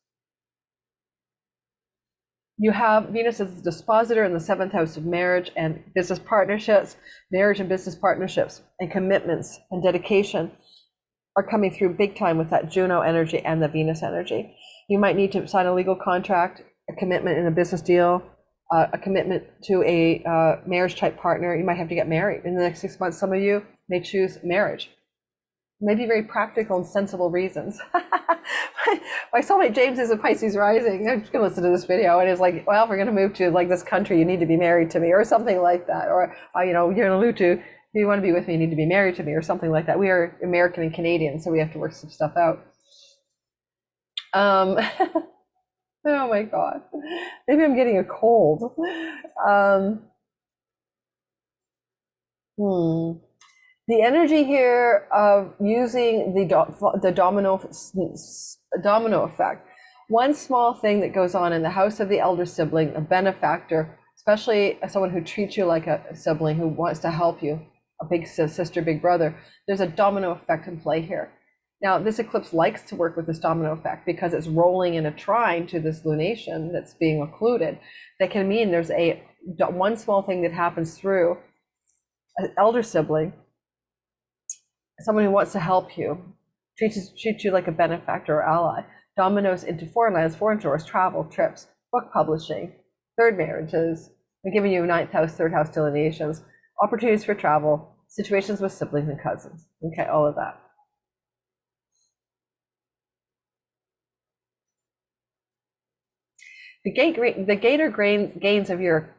You have Venus as the dispositor in the 7th house of marriage and business partnerships. Marriage and business partnerships and commitments and dedication are coming through big time with that Juno energy and the Venus energy. You might need to sign a legal contract, a commitment in a business deal, a commitment to a marriage type partner. You might have to get married in the next 6 months. Some of you may choose marriage. Maybe very practical and sensible reasons. My soulmate James is a Pisces rising. I'm just gonna listen to this video and it's like, well, if we're gonna move to like this country, you need to be married to me, or something like that. Or you know, you're gonna allude to, if you want to be with me, you need to be married to me, or something like that. We are American and Canadian, so we have to work some stuff out. Oh my God, maybe I'm getting a cold. The energy here of using the domino effect. One small thing that goes on in the house of the elder sibling, a benefactor, especially someone who treats you like a sibling, who wants to help you, a big sister, big brother, there's a domino effect in play here. Now, this eclipse likes to work with this domino effect because it's rolling in a trine to this lunation that's being occluded. That can mean there's one small thing that happens through an elder sibling, someone who wants to help you, treats you like a benefactor or ally, dominoes into foreign lands, foreign shores, travel, trips, book publishing, third marriages, and giving you ninth house, third house delineations, opportunities for travel, situations with siblings and cousins. Okay, all of that. The gate or gains of your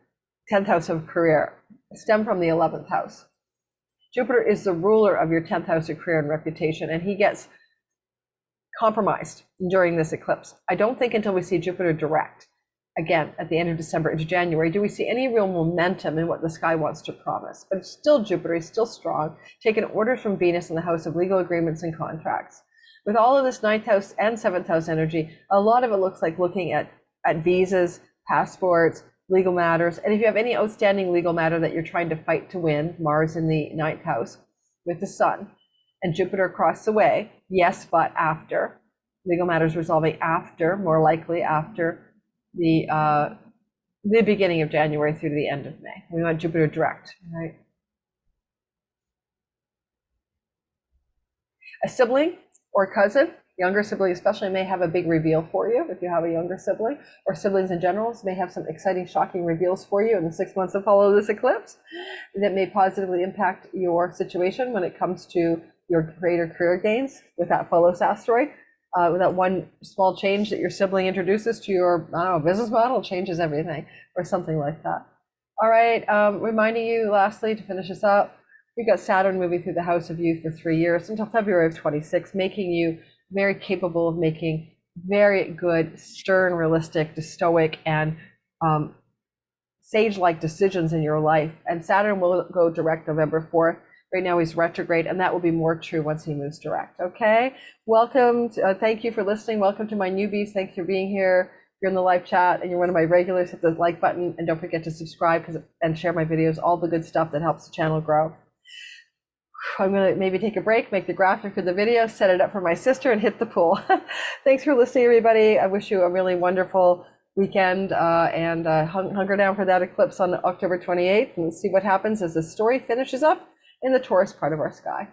10th house of career stem from the 11th house. Jupiter is the ruler of your 10th house of career and reputation, and he gets compromised during this eclipse. I don't think until we see Jupiter direct, again, at the end of December into January, do we see any real momentum in what the sky wants to promise. But it's still Jupiter, he's still strong, taking orders from Venus in the house of legal agreements and contracts. With all of this 9th house and 7th house energy, a lot of it looks like looking at visas, passports, legal matters. And if you have any outstanding legal matter that you're trying to fight to win, Mars in the 9th house with the sun and Jupiter across the way, yes, but after. Legal matters resolving after, more likely after the beginning of January through to the end of May. We want Jupiter direct, right? A sibling or cousin, younger sibling especially, may have a big reveal for you if you have a younger sibling, or siblings in general may have some exciting, shocking reveals for you in the 6 months that follow this eclipse that may positively impact your situation when it comes to your greater career gains with that Pholus asteroid. With that one small change that your sibling introduces to your, I don't know, business model changes everything, or something like that. All right, reminding you lastly to finish this up, we've got Saturn moving through the house of youth for 3 years until February of 26, making you very capable of making very good, stern, realistic, stoic, and sage-like decisions in your life. And Saturn will go direct November 4th. Right now he's retrograde, and that will be more true once he moves direct. Okay, welcome. Thank you for listening. Welcome to my newbies. Thanks for being here. you're in the live chat and you're one of my regulars, hit the like button and don't forget to subscribe and share my videos, all the good stuff that helps the channel grow. I'm going to maybe take a break, make the graphic for the video, set it up for my sister, and hit the pool. Thanks for listening, everybody. I wish you a really wonderful weekend, and hunker down for that eclipse on October 28th and see what happens as the story finishes up in the Taurus part of our sky.